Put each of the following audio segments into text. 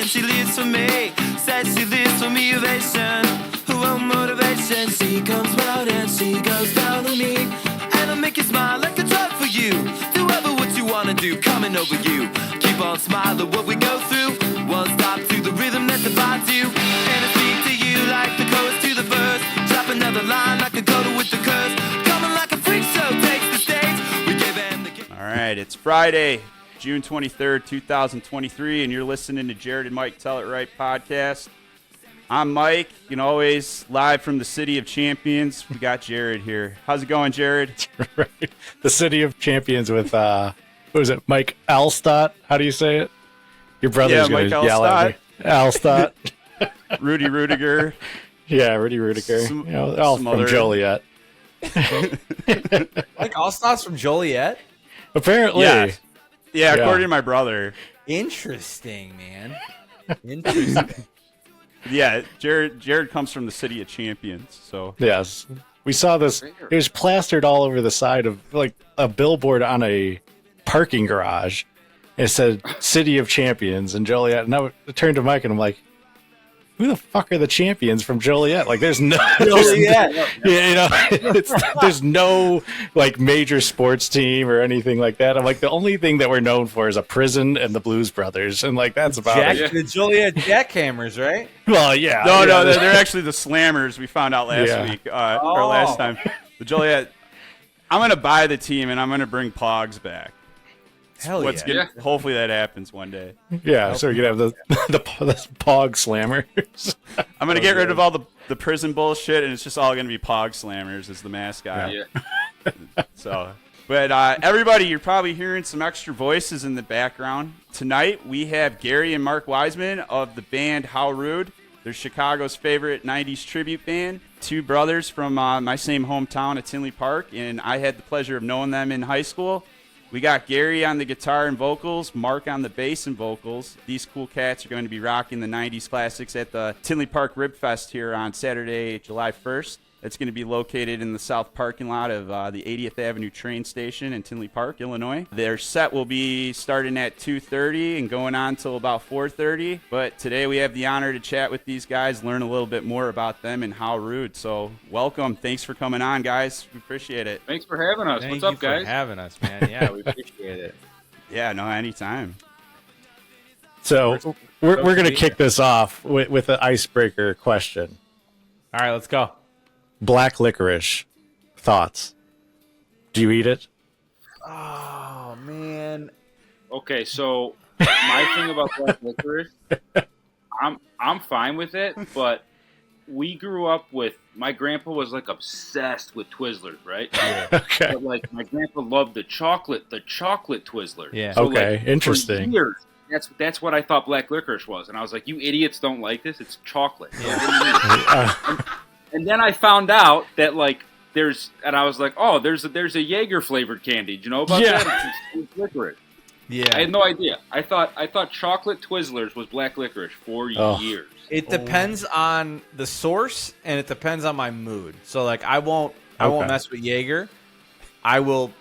and she lives for me. Said she lives for motivation. Oh, motivation. She comes round and she goes down on me. And I'll make you smile like a drug for you. Do ever what you wanna do, coming over you. Keep on smiling what we go through. One stop to the rhythm that divides you. And I speak to you like the chorus to the verse. Drop another line like a coda with the curse. Coming like a freak show takes the stage. We give them the... All right, it's Friday, June 23rd, 2023, and you're listening to Jared and Mike Tell It Right podcast. I'm Mike, always live from the City of Champions. We got Jared here. How's it going, Jared? Right. The City of Champions with, what was it, Mike Alstott? How do you say it? Your brother's going to yell at me. Alstott. Rudy Rudiger. Yeah, Rudy Rudiger. All from Joliet. Mike Alstott's from Joliet? Apparently. Yeah, according to my brother. Interesting, man. Interesting. Yeah, Jared comes from the City of Champions, so. Yes. We saw this. It was plastered all over the side of, like, a billboard on a parking garage. It said City of Champions in Joliet. And I turned to Mike and I'm like, who the fuck are the champions from Joliet? Like, there's no, there's no like major sports team or anything like that. I'm like, the only thing that we're known for is a prison and the Blues Brothers, and like that's about it. The Joliet Jackhammers, right? Well, yeah. No, they're actually the Slammers. We found out last week or last time. The Joliet. I'm gonna buy the team and I'm gonna bring Pogs back. Hell yeah. Hopefully that happens one day. Yeah, so you can have the Pog Slammers. I'm going to get rid of all the prison bullshit, and it's just all going to be Pog Slammers as the mascot. Yeah. But everybody, you're probably hearing some extra voices in the background. Tonight, we have Gary and Mark Weissman of the band How Rude. They're Chicago's favorite 90s tribute band. Two brothers from my same hometown of Tinley Park, and I had the pleasure of knowing them in high school. We got Gary on the guitar and vocals, Mark on the bass and vocals. These cool cats are going to be rocking the 90s classics at the Tinley Park Ribfest here on Saturday, July 1st. It's going to be located in the south parking lot of the 80th Avenue train station in Tinley Park, Illinois. Their set will be starting at 2:30 and going on till about 4:30. But today we have the honor to chat with these guys, learn a little bit more about them and How Rude. So welcome. Thanks for coming on, guys. We appreciate it. Thanks for having us. What's up, guys? For having us, man. Yeah, we appreciate it. Yeah, no, anytime. So we're going to kick this off with an icebreaker question. All right, let's go. Black licorice. Thoughts? Do you eat it? Oh, man. Okay, so my thing about black licorice, I'm fine with it, but we grew up with, my grandpa was like obsessed with Twizzlers, right? Yeah. Okay. But like my grandpa loved the chocolate Twizzler. Yeah. So, Okay, like, interesting. For years, that's what I thought black licorice was, and I was like, you idiots don't like this? It's chocolate. Yeah. And then I found out that like there's a Jaeger flavored candy. Do you know about that? It's licorice. Yeah. I had no idea. I thought chocolate Twizzlers was black licorice for years. It depends on the source and it depends on my mood. So like I won't mess with Jaeger. I will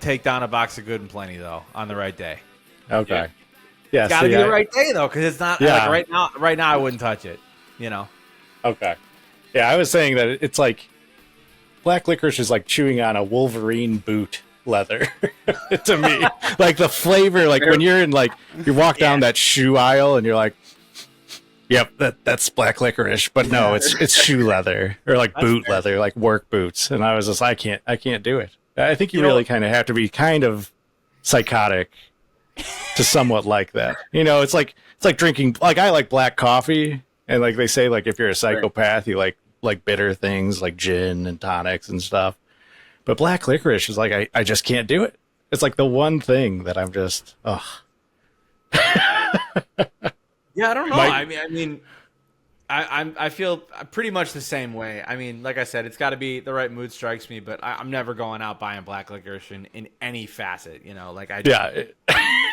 take down a box of Good and Plenty though on the right day. Okay. Yeah. It's got to be the right day though, because it's not like right now I wouldn't touch it. Okay. Yeah, I was saying that it's like black licorice is like chewing on a Wolverine boot leather to me. Like the flavor, like when you're in like you walk down that shoe aisle and you're like, yep, that's black licorice, but no, it's shoe leather or like boot leather, like work boots. And I was just I can't do it. I think you really kind of have to be kind of psychotic to somewhat like that. It's like drinking, like I like black coffee. And like they say, like if you're a psychopath, you like bitter things like gin and tonics and stuff. But black licorice is like I just can't do it. It's like the one thing that I'm just Yeah, I don't know. I feel pretty much the same way. I mean, like I said, it's got to be the right mood strikes me, but I'm never going out buying black licorice in any facet. Like I just,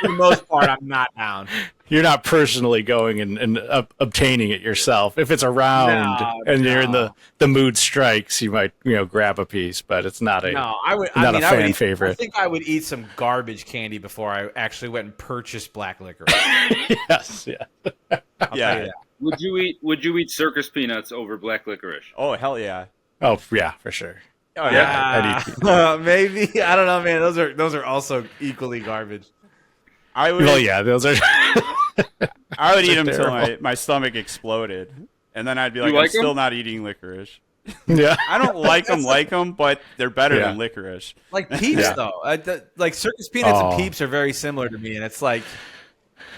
for the most part, I'm not down. You're not personally going and obtaining it yourself. If it's around you're in the mood strikes, you might grab a piece, but it's not a fan favorite. I think I would eat some garbage candy before I actually went and purchased black licorice. Yes, yeah. Yeah. Would you eat circus peanuts over black licorice? Oh, hell yeah. Oh yeah, for sure. Oh, Yeah, yeah. Maybe. I don't know, man. Those are also equally garbage. I would, Well, yeah, those are. I would eat them terrible. till my stomach exploded. And then I'd be like, like I'm still 'em? not eating licorice. Yeah. I don't like them, but they're better Yeah. than licorice. Like Peeps, Yeah. though. Like circus peanuts Oh. and Peeps are very similar to me, and it's like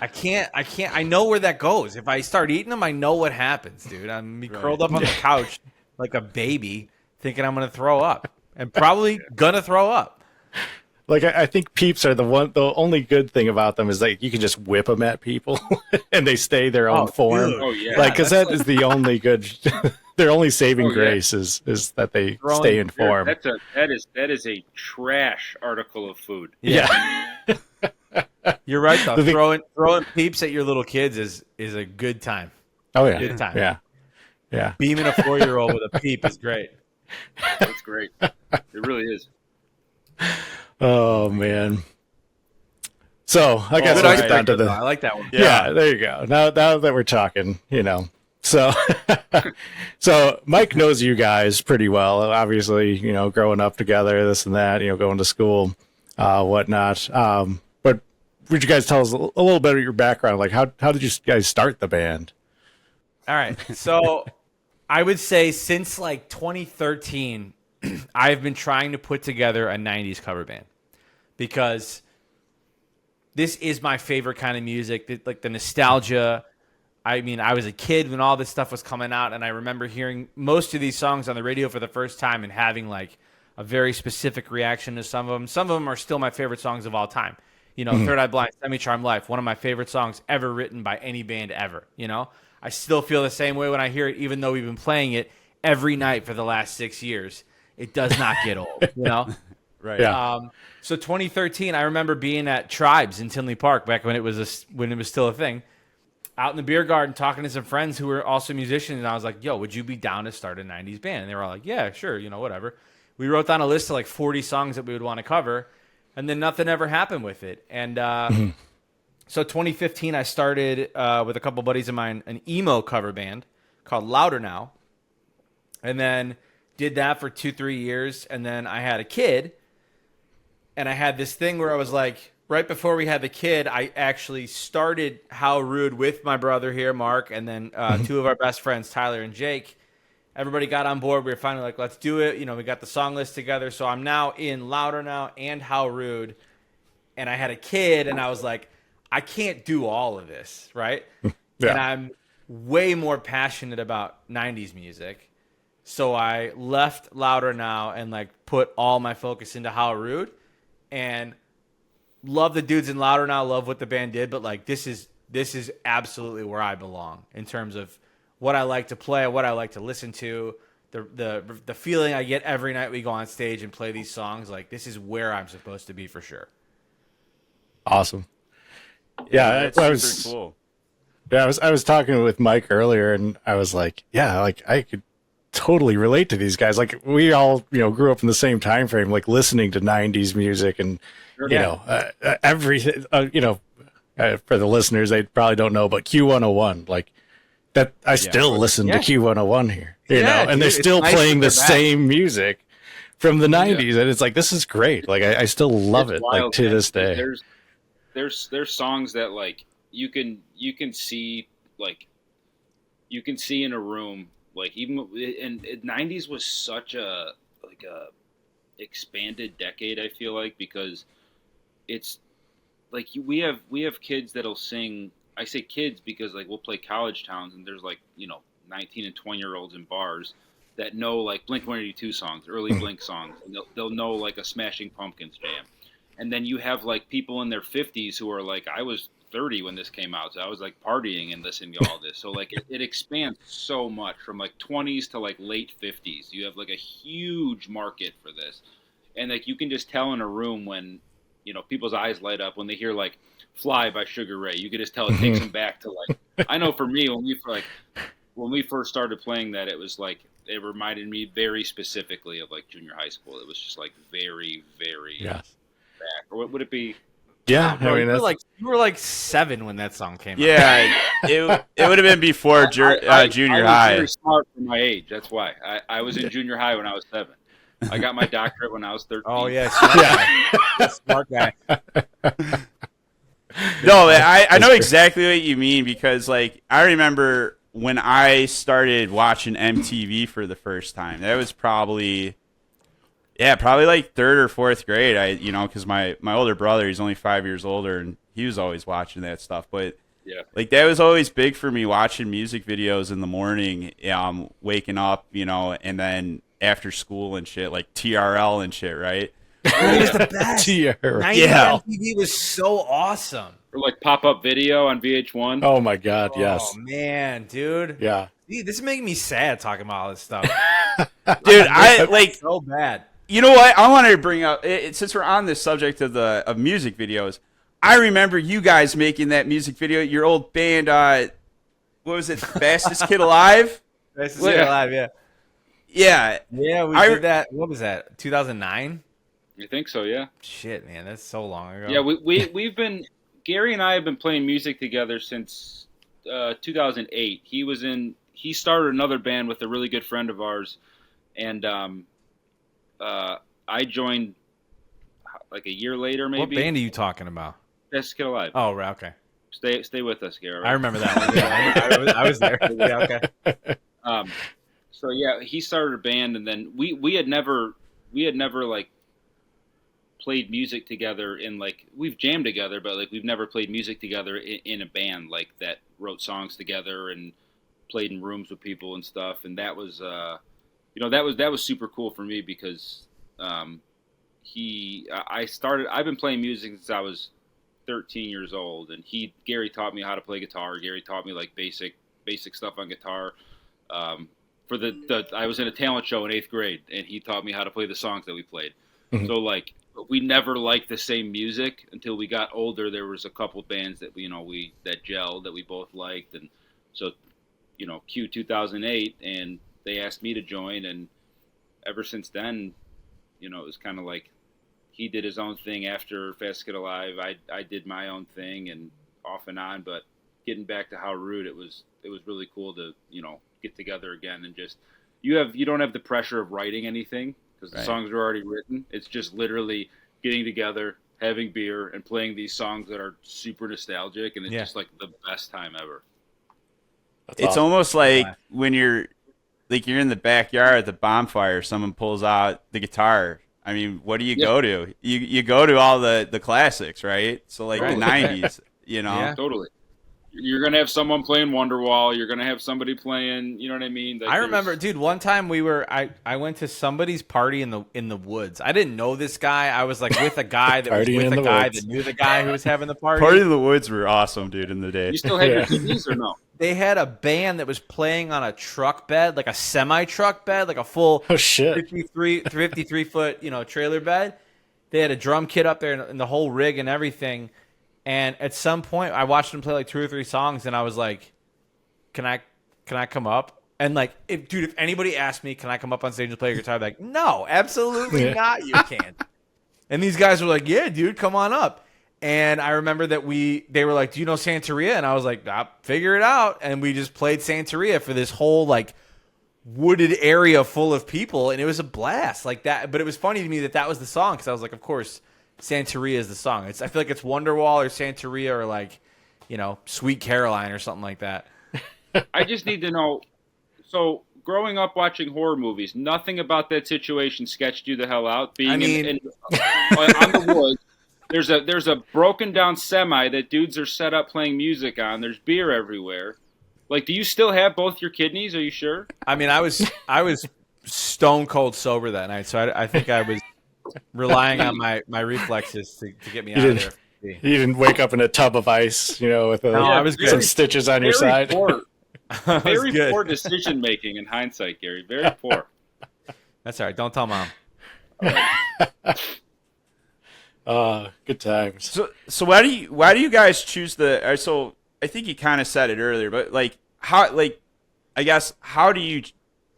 I can't. I know where that goes. If I start eating them, I know what happens, dude. I'm be curled up on the couch like a baby, thinking I'm gonna throw up, and probably gonna throw up. Like I think Peeps are the only good thing about them is that you can just whip them at people and they stay their own form. dude. Oh yeah. Like, because that is the only good, their only saving Oh, yeah. grace is that they Throwing- stay in form. That is a trash article of food. Yeah. You're right though. The thing- Throwing Peeps at your little kids is a good time. Oh yeah. Good time. Yeah. Yeah. Beaming a 4-year-old with a Peep is great. That's great. It really is. Oh man. So I guess Good we'll icebreaker, get down to the. I like that one. Yeah, there you go. Now that we're talking, So, so Mike knows you guys pretty well. Obviously, growing up together, this and that, going to school, whatnot. But would you guys tell us a little bit of your background? Like, how did you guys start the band? All right. So I would say since like 2013, I've been trying to put together a 90s cover band because this is my favorite kind of music, like the nostalgia. I mean, I was a kid when all this stuff was coming out, and I remember hearing most of these songs on the radio for the first time and having like a very specific reaction to some of them. Some of them are still my favorite songs of all time. Third Eye Blind, Semi-Charmed Life, one of my favorite songs ever written by any band ever. I still feel the same way when I hear it, even though we've been playing it every night for the last 6 years. It does not get old, Right. Yeah. So 2013, I remember being at Tribes in Tinley Park back when it was still a thing, out in the beer garden talking to some friends who were also musicians, and I was like, "Yo, would you be down to start a 90s band?" And they were all like, "Yeah, sure, whatever." We wrote down a list of like 40 songs that we would want to cover, and then nothing ever happened with it. And so 2015, I started with a couple buddies of mine an emo cover band called Louder Now, and then did that for 2-3 years, and then I had a kid, and I had this thing where I was like, right before we had the kid, I actually started How Rude with my brother here, Mark, and then two of our best friends, Tyler and Jake. Everybody got on board. We were finally like, let's do it. We got the song list together. So I'm now in Louder Now and How Rude, and I had a kid, and I was like, I can't do all of this, right? Yeah. And I'm way more passionate about 90s music. So I left Louder Now and like put all my focus into How Rude, and love the dudes in Louder Now, love what the band did, but like this is absolutely where I belong in terms of what I like to play, what I like to listen to, the feeling I get every night we go on stage and play these songs. Like this is where I'm supposed to be for sure. Awesome. Yeah, That's super cool. Yeah, I was talking with Mike earlier, and I was like, yeah, like I could totally relate to these guys. Like we all, grew up in the same time frame, like listening to 90s music and, everything, for the listeners, they probably don't know, but Q101, like that, I still listen to Q101 here, and dude, they're it's still nice playing that the they're back. same music from the 90s. And it's like, this is great. Like I still love It's it, like wild, to man. this day. There's songs that like you can see, like you can see in a room, like even and 90s was such a expanded decade, I feel like, because it's like we have kids that'll sing. I say kids because like we'll play college towns and there's like 19 and 20-year-olds in bars that know like Blink-182 songs, early Blink songs, and they'll know like a Smashing Pumpkins jam. And then you have like people in their 50s who are like, I was 30 when this came out, so I was like partying and listening to all this. So like it expands so much from like 20s to like late 50s. You have like a huge market for this, and like you can just tell in a room when people's eyes light up when they hear like "Fly" by Sugar Ray. You can just tell it takes them back to like. I know for me when we first started playing that, it was like it reminded me very specifically of like junior high school. It was just like very, very back. Or would it be Yeah, Bro, I mean, you were like 7 when that song came out. Yeah, it would have been before junior I was high. very smart for my age. That's why I was in junior high when I was 7. I got my doctorate when I was 13. Oh yeah, smart guy. No, I know exactly what you mean because like I remember when I started watching MTV for the first time. That was probably like 3rd or 4th grade. Because my older brother, he's only 5 years older, and he was always watching that stuff. But Yeah. like that was always big for me, watching music videos in the morning, waking up, and then after school and shit, like TRL and shit, right? It was the best. 90s Yeah. MTV was so awesome. Or like pop-up video on VH1. oh my God, yes. Oh man, dude. Yeah. See, this is making me sad talking about all this stuff. Dude, I like. So bad. You know what? I wanted to bring up since we're on this subject of music videos. I remember you guys making that music video. Your old band, what was it? Fastest Kid Alive. Fastest Kid Alive, yeah. Yeah. Yeah, we did that. What was that? 2009. You think so? Yeah. Shit, man, that's so long ago. Yeah, we've been Gary and I have been playing music together since 2008. He started another band with a really good friend of ours, and I joined like a year later, maybe. What band are you talking about? Fastest Kid Alive. Oh, right, okay. Stay with us, Gary. Right? I remember that one. Yeah, I was there. Yeah, okay. So yeah, he started a band, and then we had never like played music together we've jammed together, but like we've never played music together in a band like that, wrote songs together and played in rooms with people and stuff. And that was that was super cool for me because I've been playing music since I was 13 years old, and Gary taught me how to play guitar. Gary taught me like basic stuff on guitar. I was in a talent show in 8th grade, and he taught me how to play the songs that we played. Mm-hmm. So like we never liked the same music until we got older. There was a couple bands that that gelled, that we both liked, and so Q 2008, and they asked me to join, and ever since then, it was kind of like he did his own thing after Fast Kid Alive. I did my own thing, and off and on. But getting back to How Rude, it was really cool to get together again, and just you don't have the pressure of writing anything because the songs are already written. It's just literally getting together, having beer, and playing these songs that are super nostalgic, and it's just like the best time ever. It's awesome. Almost like when you're in the backyard at the bonfire, someone pulls out the guitar. I mean, what do you go to? You go to all the classics, right? So like the 90s, Yeah, totally. You're going to have someone playing Wonderwall. You're going to have somebody playing, you know what I mean? Like I remember, dude, one time I went to somebody's party in the woods. I didn't know this guy. I was like with a guy that was with a guy that knew the guy who was having the party. Party in the woods were awesome, dude, in the day. You still have your CDs or no? They had a band that was playing on a truck bed, like a semi-truck bed, like a full 53-foot, trailer bed. They had a drum kit up there and the whole rig and everything. And at some point, I watched them play like 2 or 3 songs, and I was like, "Can I come up?" And like, if anybody asked me, "Can I come up on stage and play a guitar?" I'd be like, "No, absolutely not. You can't." And these guys were like, "Yeah, dude, come on up." And I remember that they were like, "Do you know Santeria?" And I was like, "Figure it out." And we just played Santeria for this whole like wooded area full of people, and it was a blast like that. But it was funny to me that was the song because I was like, of course, Santeria is the song. I feel like it's Wonderwall or Santeria or like, Sweet Caroline or something like that. I just need to know. So growing up watching horror movies, nothing about that situation sketched you the hell out. Being on the woods. There's a broken down semi that dudes are set up playing music on. There's beer everywhere. Like, do you still have both your kidneys? Are you sure? I mean, I was stone cold sober that night, so I think I was relying on my reflexes to get me out of there. You didn't wake up in a tub of ice, with some stitches on your side. Very poor decision making in hindsight, Gary. Very poor. That's all right. Don't tell Mom. Good times. So why do you guys choose so I think you kind of said it earlier, but how do you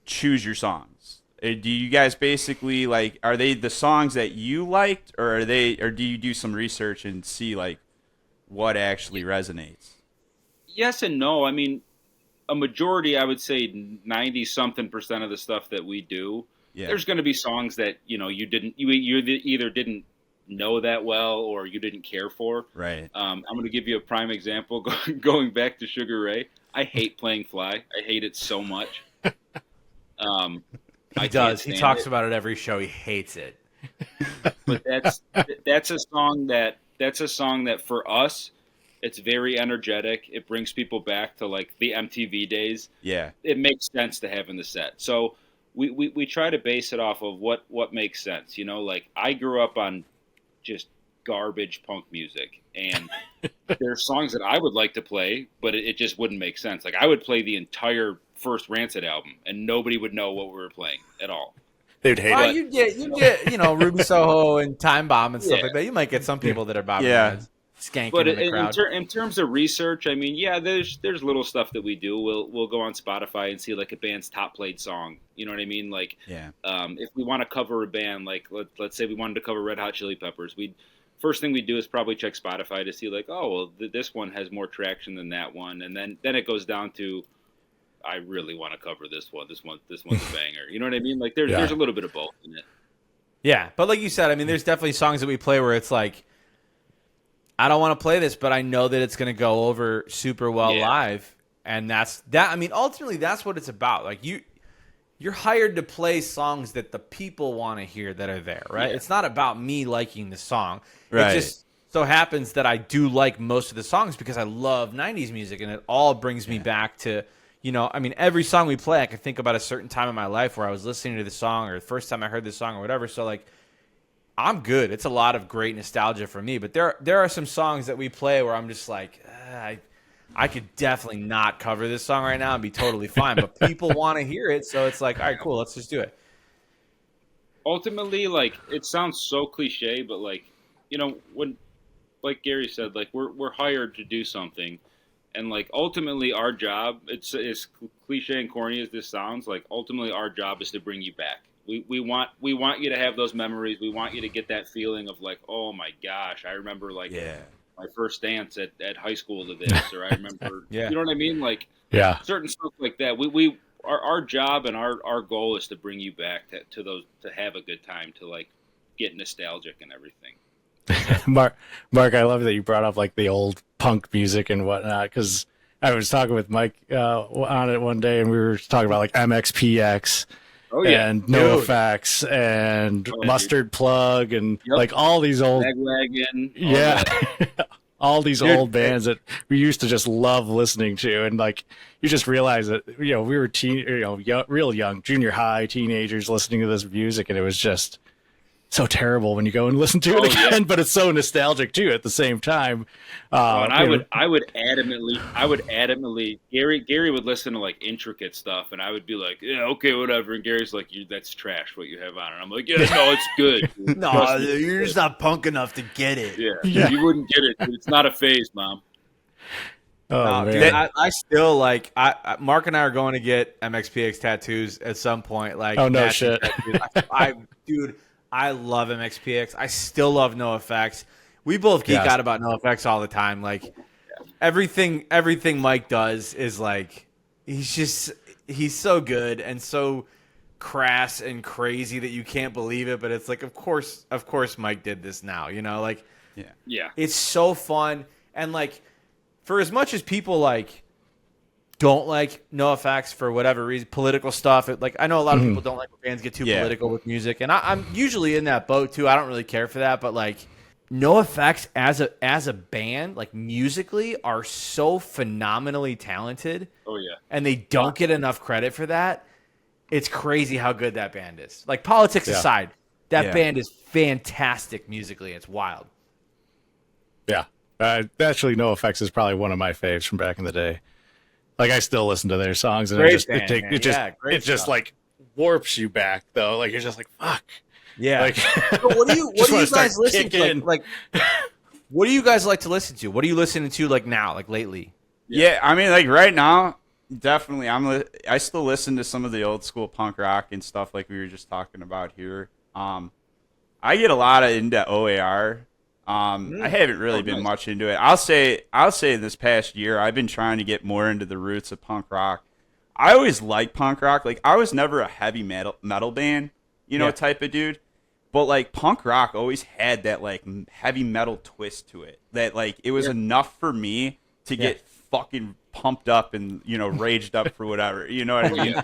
choose your songs? Do you guys basically like? Are they the songs that you liked, or do you do some research and see like what actually resonates? Yes and no. I mean, a majority, I would say 90-something% of the stuff that we do, there's going to be songs that, you either didn't know that well or you didn't care for. Right. I'm going to give you a prime example. Going back to Sugar Ray, I hate playing Fly. I hate it so much. He does. He talks about it every show. He hates it. But that's a song that for us, it's very energetic. It brings people back to like the MTV days. Yeah. It makes sense to have in the set. So we try to base it off of what makes sense. Like I grew up on just garbage punk music, and there are songs that I would like to play, but it just wouldn't make sense. Like I would play the entire first Rancid album, and nobody would know what we were playing at all. They'd hate it. You get Ruby Soho and Time Bomb and stuff like that. You might get some people that are bobbing their heads, skanking But in the crowd. in terms of research, I mean, there's little stuff that we do. We'll go on Spotify and see like a band's top played song. You know what I mean? Like, if we want to cover a band, like let's say we wanted to cover Red Hot Chili Peppers, first thing we do is probably check Spotify to see like, oh well, this one has more traction than that one, and then it goes down to, I really want to cover this one. This one's a banger. You know what I mean? Like there's a little bit of both in it. Yeah, but like you said, I mean, there's definitely songs that we play where it's like, I don't want to play this, but I know that it's going to go over super well live, and that's that. I mean, ultimately, that's what it's about. Like you're hired to play songs that the people want to hear that are there, right? Yeah. It's not about me liking the song. Right. It just so happens that I do like most of the songs because I love 90s music, and it all brings me back to, I mean, every song we play, I can think about a certain time in my life where I was listening to the song or the first time I heard the song or whatever. So, like, I'm good. It's a lot of great nostalgia for me. But there are some songs that we play where I'm just like, I could definitely not cover this song right now and be totally fine. But people want to hear it, so it's like, all right, cool, let's just do it. Ultimately, like, it sounds so cliche, but like, when, like Gary said, like we're hired to do something. And like ultimately our job, it's as cliche and corny as this sounds, like ultimately our job is to bring you back. We want you to have those memories. We want you to get that feeling of like, oh my gosh, I remember like my first dance at high school to this, or I remember, you know what I mean? Like certain stuff like that. Our job and our goal is to bring you back to those, to have a good time, to like get nostalgic and everything. Mark, I love that you brought up like the old punk music and whatnot, because I was talking with Mike on it one day, and we were talking about like MXPX and NoFX and Mustard Plug and like all these old Magwagon, all these old bands that we used to just love listening to, and like you just realize that we were real young, junior high teenagers listening to this music, and it was just so terrible when you go and listen to it again, but it's so nostalgic too at the same time. And I would adamantly, Gary would listen to like intricate stuff, and I would be like, yeah, okay, whatever. And Gary's like, that's trash what you have on. And I'm like, yeah, no, it's good. No, you're just not punk enough to get it. Yeah. You wouldn't get it. It's not a phase, Mom. Oh, man. Dude, I still like. Mark and I are going to get MXPX tattoos at some point. Like, oh no shit, dude. I love MXPX. I still love NoFX. We both geek out about NoFX all the time. Like everything Mike does is like he's so good and so crass and crazy that you can't believe it. But it's like, of course Mike did this now. Like it's so fun. And like for as much as people like don't like NoFX for whatever reason, political stuff. Like I know a lot of people don't like when bands get too political with music, and I'm usually in that boat too. I don't really care for that, but like NoFX as a band, like musically, are so phenomenally talented. Oh yeah, and they don't get enough credit for that. It's crazy how good that band is. Like politics aside, that band is fantastic musically. It's wild. Yeah, actually, NoFX is probably one of my faves from back in the day. Like I still listen to their songs, and it just like warps you back though. Like you're just like fuck. Yeah. Like, but what do you guys listen to? Like, what do you guys like to listen to? What are you listening to like now, like lately? Yeah, I mean, like right now, definitely. I still listen to some of the old school punk rock and stuff like we were just talking about here. I get a lot into OAR. I haven't really been much into it. I'll say this past year I've been trying to get more into the roots of punk rock. I always liked punk rock. Like I was never a heavy metal band, type of dude. But like punk rock always had that like heavy metal twist to it. That like it was enough for me to get fucking pumped up and raged up for whatever. You know what I mean?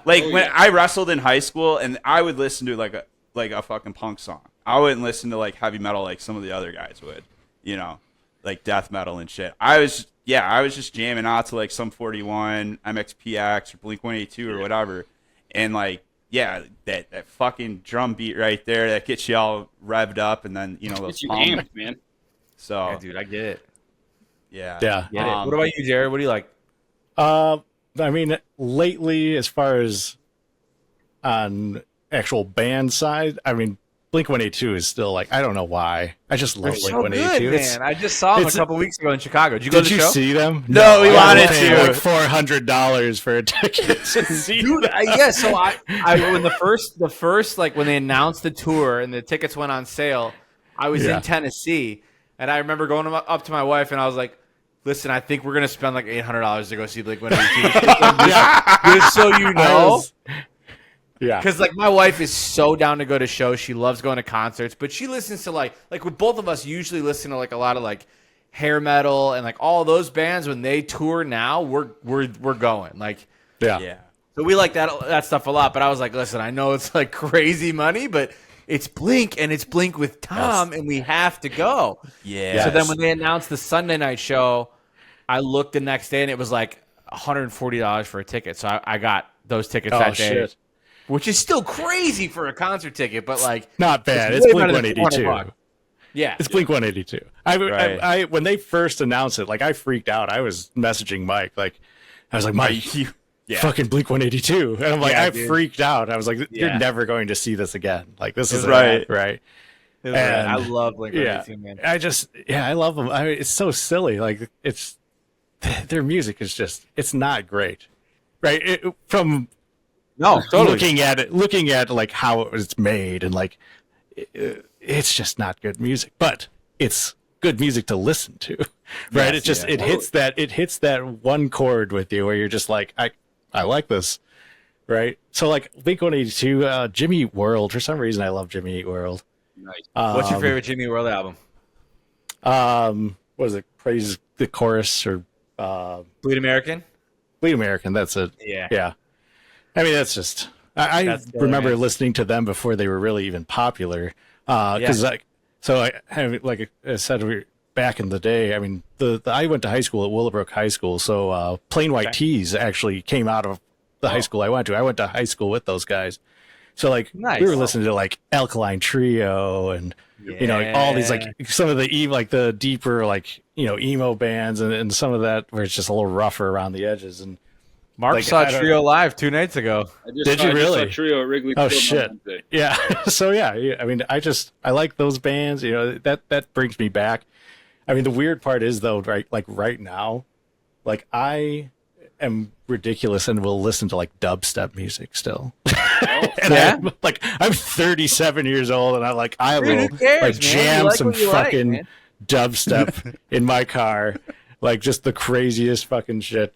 Like when I wrestled in high school and I would listen to like a fucking punk song. I wouldn't listen to like heavy metal like some of the other guys would, like death metal and shit. I was just jamming out to like some 41, MXPX or Blink-182 or whatever. And like, that fucking drum beat right there that gets you all revved up and then, those Gets you palms. amped, man. So, Yeah, dude, I get it. yeah. Yeah. Get it. What about you, Jared? What do you like? I mean, lately, as far as on actual band side, I mean, Blink-182 is still like, I don't know why. I just love So Blink-182. good, man. I just saw them a couple weeks ago in Chicago. Did you go to the show? See them? No, we I wanted was paying to. like $400 for a ticket to see Dude, them. so I when the first like when they announced the tour and the tickets went on sale, I was in Tennessee, and I remember going up to my wife and I was like, "Listen, I think we're gonna spend like $800 to go see Blink-182." Just so you know. Yeah. Because like my wife is so down to go to shows. She loves going to concerts, but she listens to like with both of us usually listen to like a lot of like hair metal and like all those bands. When they tour now, we're going like Yeah. So we like that stuff a lot. But I was like, listen, I know it's like crazy money, but it's Blink and it's Blink with Tom, and we have to go. Yeah. So then when they announced the Sunday night show, I looked the next day and it was like $140 for a ticket. So I got those tickets that day. Shit. Which is still crazy for a concert ticket, but like Not bad. It's way better than Blink-182. $400. Yeah, It's Blink-182. Right. I when they first announced it, like I freaked out. I was messaging Mike, like I was like, Mike, fucking Blink-182, and I'm like, I freaked out. I was like, you're never going to see this again. Like this is right. And I love Blink-182, man. I love them. It's so silly. Like it's their music is just it's not great, right? No, totally. Looking at like how it was made and like it's just not good music, but it's good music to listen to, right? Yes, it hits that one chord with you where you're just like I like this, right? So like Blink-182, Jimmy Eat World. For some reason, I love Jimmy Eat World. Nice. What's your favorite Jimmy World album? What is it? Praise the Chorus or Bleed American. Bleed American. That's it. Yeah. I mean, that's just. I remember listening to them before they were really even popular. Because I said back in the day. I mean, I went to high school at Willowbrook High School, so Plain White Tees actually came out of the high school I went to. I went to high school with those guys. So like we were listening to like Alkaline Trio and like all these like some of the the deeper like emo bands and some of that where it's just a little rougher around the edges. And Mark saw Trio live 2 nights ago. Did you really? I just saw Trio at Wrigley Oh Field shit! on Wednesday. Yeah. So yeah, I mean, I like those bands. That brings me back. I mean, the weird part is though, right? Like right now, like I am ridiculous and will listen to like dubstep music still. And I'm 37 years old and I will jam some fucking dubstep in my car. Like just the craziest fucking shit,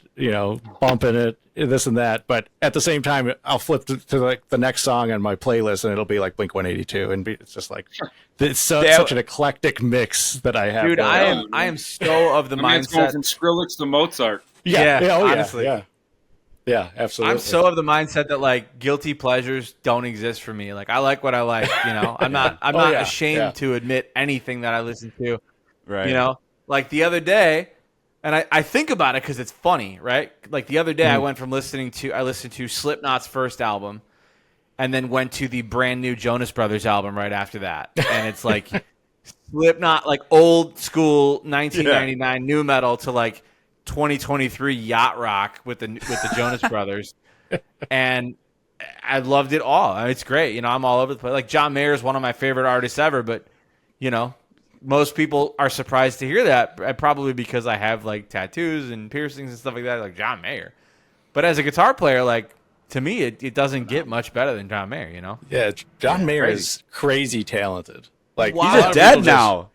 bumping it, this and that. But at the same time, I'll flip to like the next song on my playlist, and it'll be like Blink-182, and it's just like it's such an eclectic mix that I have. Dude, I am so of the mindset Going from Skrillex to Mozart. Honestly. Yeah, absolutely. I'm so of the mindset that like guilty pleasures don't exist for me. Like I like what I like. I'm not ashamed to admit anything that I listen to. Right. Like the other day. And I think about it because it's funny, right? Like the other day, I listened to Slipknot's first album, and then went to the brand new Jonas Brothers album right after that. And it's like Slipknot, like old school 1999 new metal to like 2023 yacht rock with the Jonas Brothers, and I loved it all. I mean, it's great, I'm all over the place. Like John Mayer is one of my favorite artists ever, but most people are surprised to hear that, probably because I have like tattoos and piercings and stuff like that, like John Mayer. But as a guitar player, like to me, it doesn't get much better than John Mayer. You know? Yeah, John Mayer crazy. is crazy talented. Like Wow. He's lot a of dead people just- now.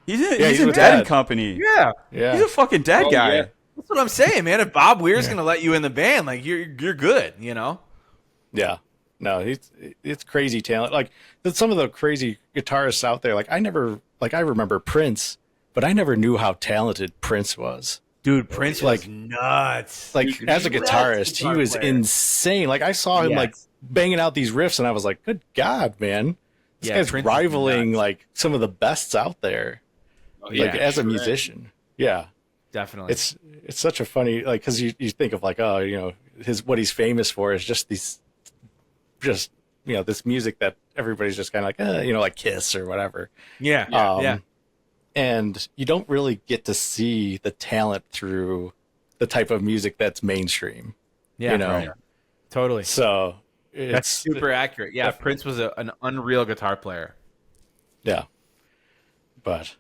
He's in with Dead Dead. Company. Yeah. Yeah, He's a fucking dead guy. yeah. That's what I'm saying, man. If Bob Weir's gonna let you in the band, like you're good. You know? yeah. No, it's crazy talent. Like some of the crazy guitarists out there. Like I remember Prince, but I never knew how talented Prince was. Dude, Prince was Like- nuts. Like as a guitarist, he was insane. Like I saw him like banging out these riffs, and I was like, "Good God, man! This Yeah, guy's Prince is rivaling nuts. like some of of the bests out there." Oh, Like as a musician, yeah, Definitely. it's such a funny like because you think of like what he's famous for is just this music that everybody's just kind of like like Kiss or whatever. yeah. Yeah. And you don't really get to see the talent through the type of music that's mainstream. Yeah. you know. Right. Totally. So That's it's super accurate. Yeah. Prince was an unreal guitar player. yeah, but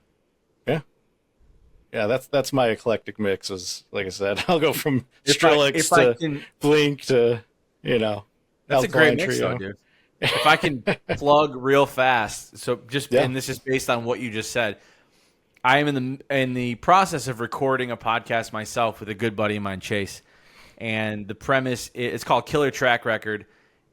yeah, that's my eclectic mix. Is like I said, I'll go from If I Skrillex to can- Blink to That's a great Alkaline mix, Trio. though, dude. If I can plug real fast, so just Yeah. and this is based on what you just said. I am in the process of recording a podcast myself with a good buddy of mine, Chase, and the premise it's called Killer Track Record,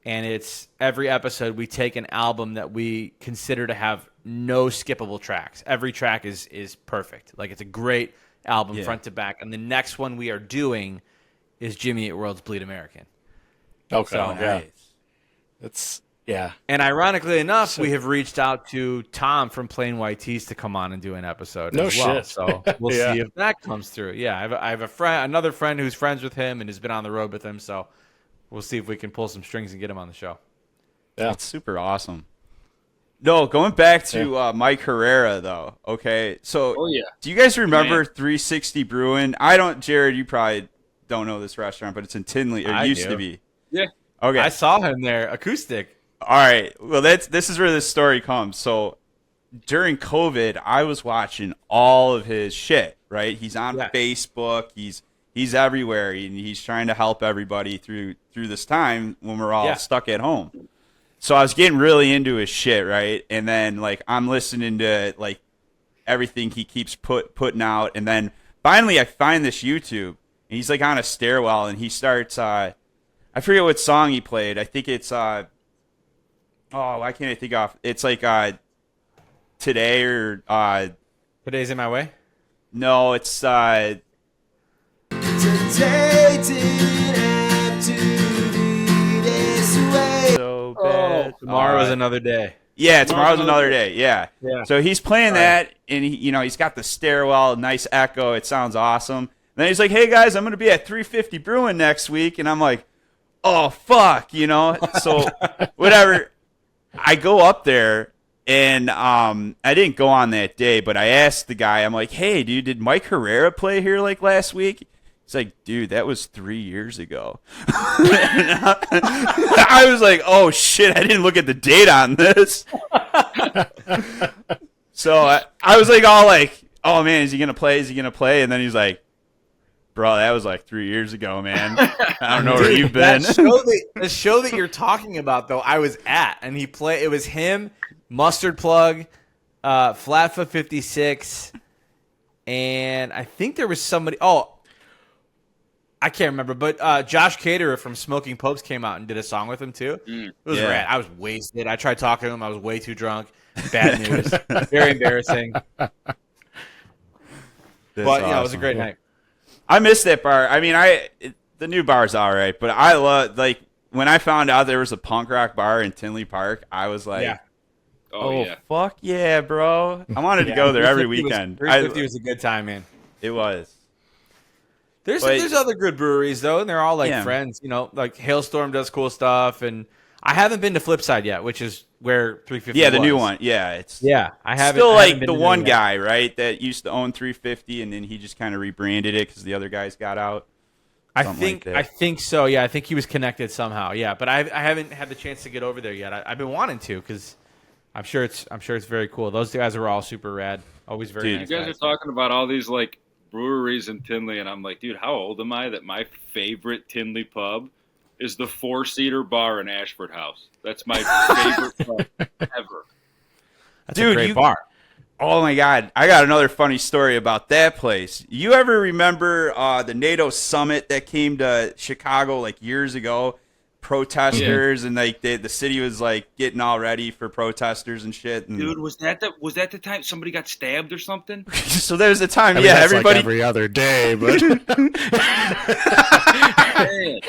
and it's every episode we take an album that we consider to have no skippable tracks. Every track is perfect, like it's a great album front to back. And the next one we are doing is Jimmy Eat World's Bleed American. Okay, So, yeah, it's And ironically enough, we have reached out to Tom from Plain White Tees to come on and do an episode. No as well. shit. So we'll Yeah. see if that comes through. Yeah, I have a friend, another friend who's friends with him and has been on the road with him. So we'll see if we can pull some strings and get him on the show. yeah. That's super awesome. No, going back to Mike Herrera though. Okay, so Oh, yeah. do you guys remember Man. 360 Brewing? I don't, Jared. You probably don't know this restaurant, but it's in Tinley. Or I used do. to be. Yeah. Okay. I saw him there, acoustic. All right. Well, this is where this story comes. So during COVID, I was watching all of his shit. Right? He's on Yeah. Facebook. He's everywhere, and he's trying to help everybody through this time when we're all stuck at home. So I was getting really into his shit, right? And then like I'm listening to like everything he keeps putting out, and then finally I find this YouTube, and he's like on a stairwell, and he starts. I forget what song he played. I think it's why can't I think of? It's like Today or Today's in my way. no, it's Today didn't have to be this way. so bad. Tomorrow is another day. Yeah, tomorrow's another day. Yeah. Yeah. So he's playing that, and he's got the stairwell, nice echo. It sounds awesome. And then he's like, "Hey guys, I'm gonna be at 350 Brewing next week," and I'm like, "Oh fuck," So whatever. I go up there, and I didn't go on that day, but I asked the guy. I'm like, "Hey, dude, did Mike Herrera play here like last week?" He's like, "Dude, that was 3 years ago." I was like, "Oh shit, I didn't look at the date on this." So I was like, all like, "Oh man, is he gonna play? Is he gonna play?" And then he's like, "Bro, that was like 3 years ago, man. I don't know where you've been." The show that you're talking about, though, I was at, and it was him, Mustard Plug, Flatfoot 56, and I think there was somebody. Oh, I can't remember, but Josh Caterer from Smoking Popes came out and did a song with him too. It was Yeah. rad. I was wasted. I tried talking to him. I was way too drunk. Bad news. Very embarrassing. But That's yeah, it was a awesome. great night. I miss that bar. I mean, the new bar's all right, but I love like when I found out there was a punk rock bar in Tinley Park. I was like, Yeah. Oh, yeah. fuck yeah, bro! I wanted to go there every weekend. 350 was a good time, man. It was. There's But- there's other good breweries though, and they're all like Yeah. friends. Like Hailstorm does cool stuff, and I haven't been to Flipside yet, which is where 350. Yeah, the new was. one. Yeah, it's Yeah, I haven't. still I haven't like been the to one there yet. guy, right? That used to own 350, and then he just kind of rebranded it because the other guys got out. I Something think like that. I think so. Yeah, I think he was connected somehow. Yeah, but I haven't had the chance to get over there yet. I've been wanting to because I'm sure it's very cool. Those guys are all super rad. Always very Dude, nice You guys are guys. talking about all these like breweries in Tinley, and I'm like, dude, how old am I that my favorite Tinley pub is the 4-seater bar in Ashford House? That's my favorite pub ever. That's Dude, a great bar. Oh my God, I got another funny story about that place. You ever remember the NATO summit that came to Chicago like years ago? Protesters and like the city was like getting all ready for protesters and shit. And Dude, was that the time somebody got stabbed or something? so there was a time, I mean, that's everybody. like every other day, but Man.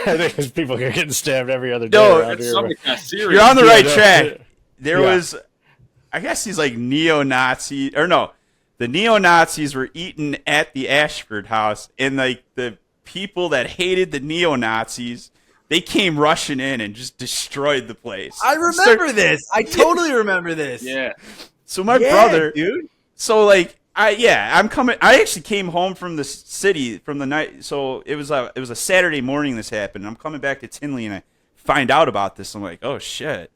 I think there's people here getting stabbed every other day. No, around That's here. something got serious. You're on the right no, track. yeah. There was, I guess these like neo-Nazi, or no, the neo-Nazis were eating at the Ashford House, and like the people that hated the neo-Nazis, they came rushing in and just destroyed the place. I remember this. I totally remember this. Yeah. So my brother, dude. so like I'm coming. I actually came home from the city from the night. So it was a Saturday morning this happened. And I'm coming back to Tinley and I find out about this. I'm like, oh shit,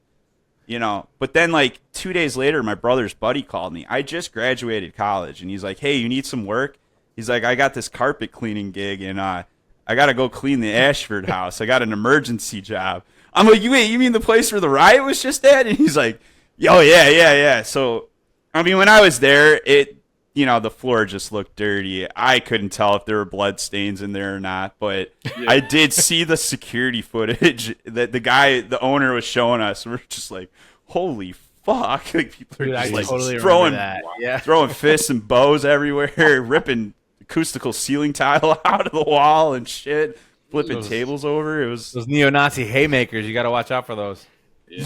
But then like 2 days later, my brother's buddy called me. I just graduated college, and he's like, hey, you need some work? He's like, I got this carpet cleaning gig, and I got to go clean the Ashford House. I got an emergency job. I'm like, wait, you mean the place where the riot was just at? And he's like, oh, yeah. So, I mean, when I was there, the floor just looked dirty. I couldn't tell if there were blood stains in there or not, but I did see the security footage that the owner was showing us. We're just like, holy fuck. Like, people are just like totally throwing, that. Yeah. throwing fists and bows everywhere, ripping acoustical ceiling tile out of the wall and shit, flipping tables over. It was Those neo-Nazi haymakers. You got to watch out for those.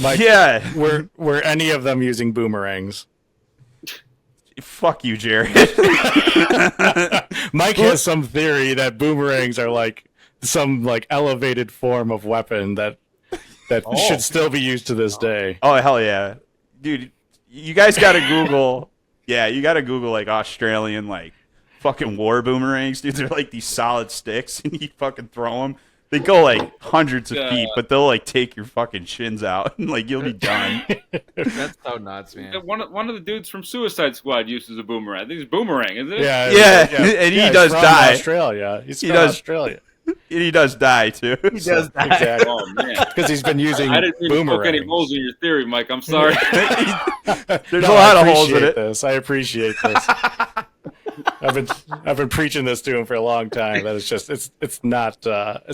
Mike, yeah. were any of them using boomerangs? Fuck you, Jared. Mike has some theory that boomerangs are like some like elevated form of weapon that should still be used to this day. Oh hell yeah, dude! You guys got to Google. Yeah, you got to Google like Australian like fucking war boomerangs, dude. They're like these solid sticks, and you fucking throw them. They go like hundreds of feet, but they'll like take your fucking shins out, and like you'll be done. That's so nuts, man. One of the dudes from Suicide Squad uses a boomerang. I think it's Boomerang, isn't it? Yeah, and he does from die. Australia. He's from Australia. And he does die too. He does that. Exactly. Oh man, Because he's been using I didn't mean to poke any boomerangs. holes in your theory, Mike. I'm sorry. There's a lot of holes in it. I appreciate this. I've been preaching this to him for a long time. That it's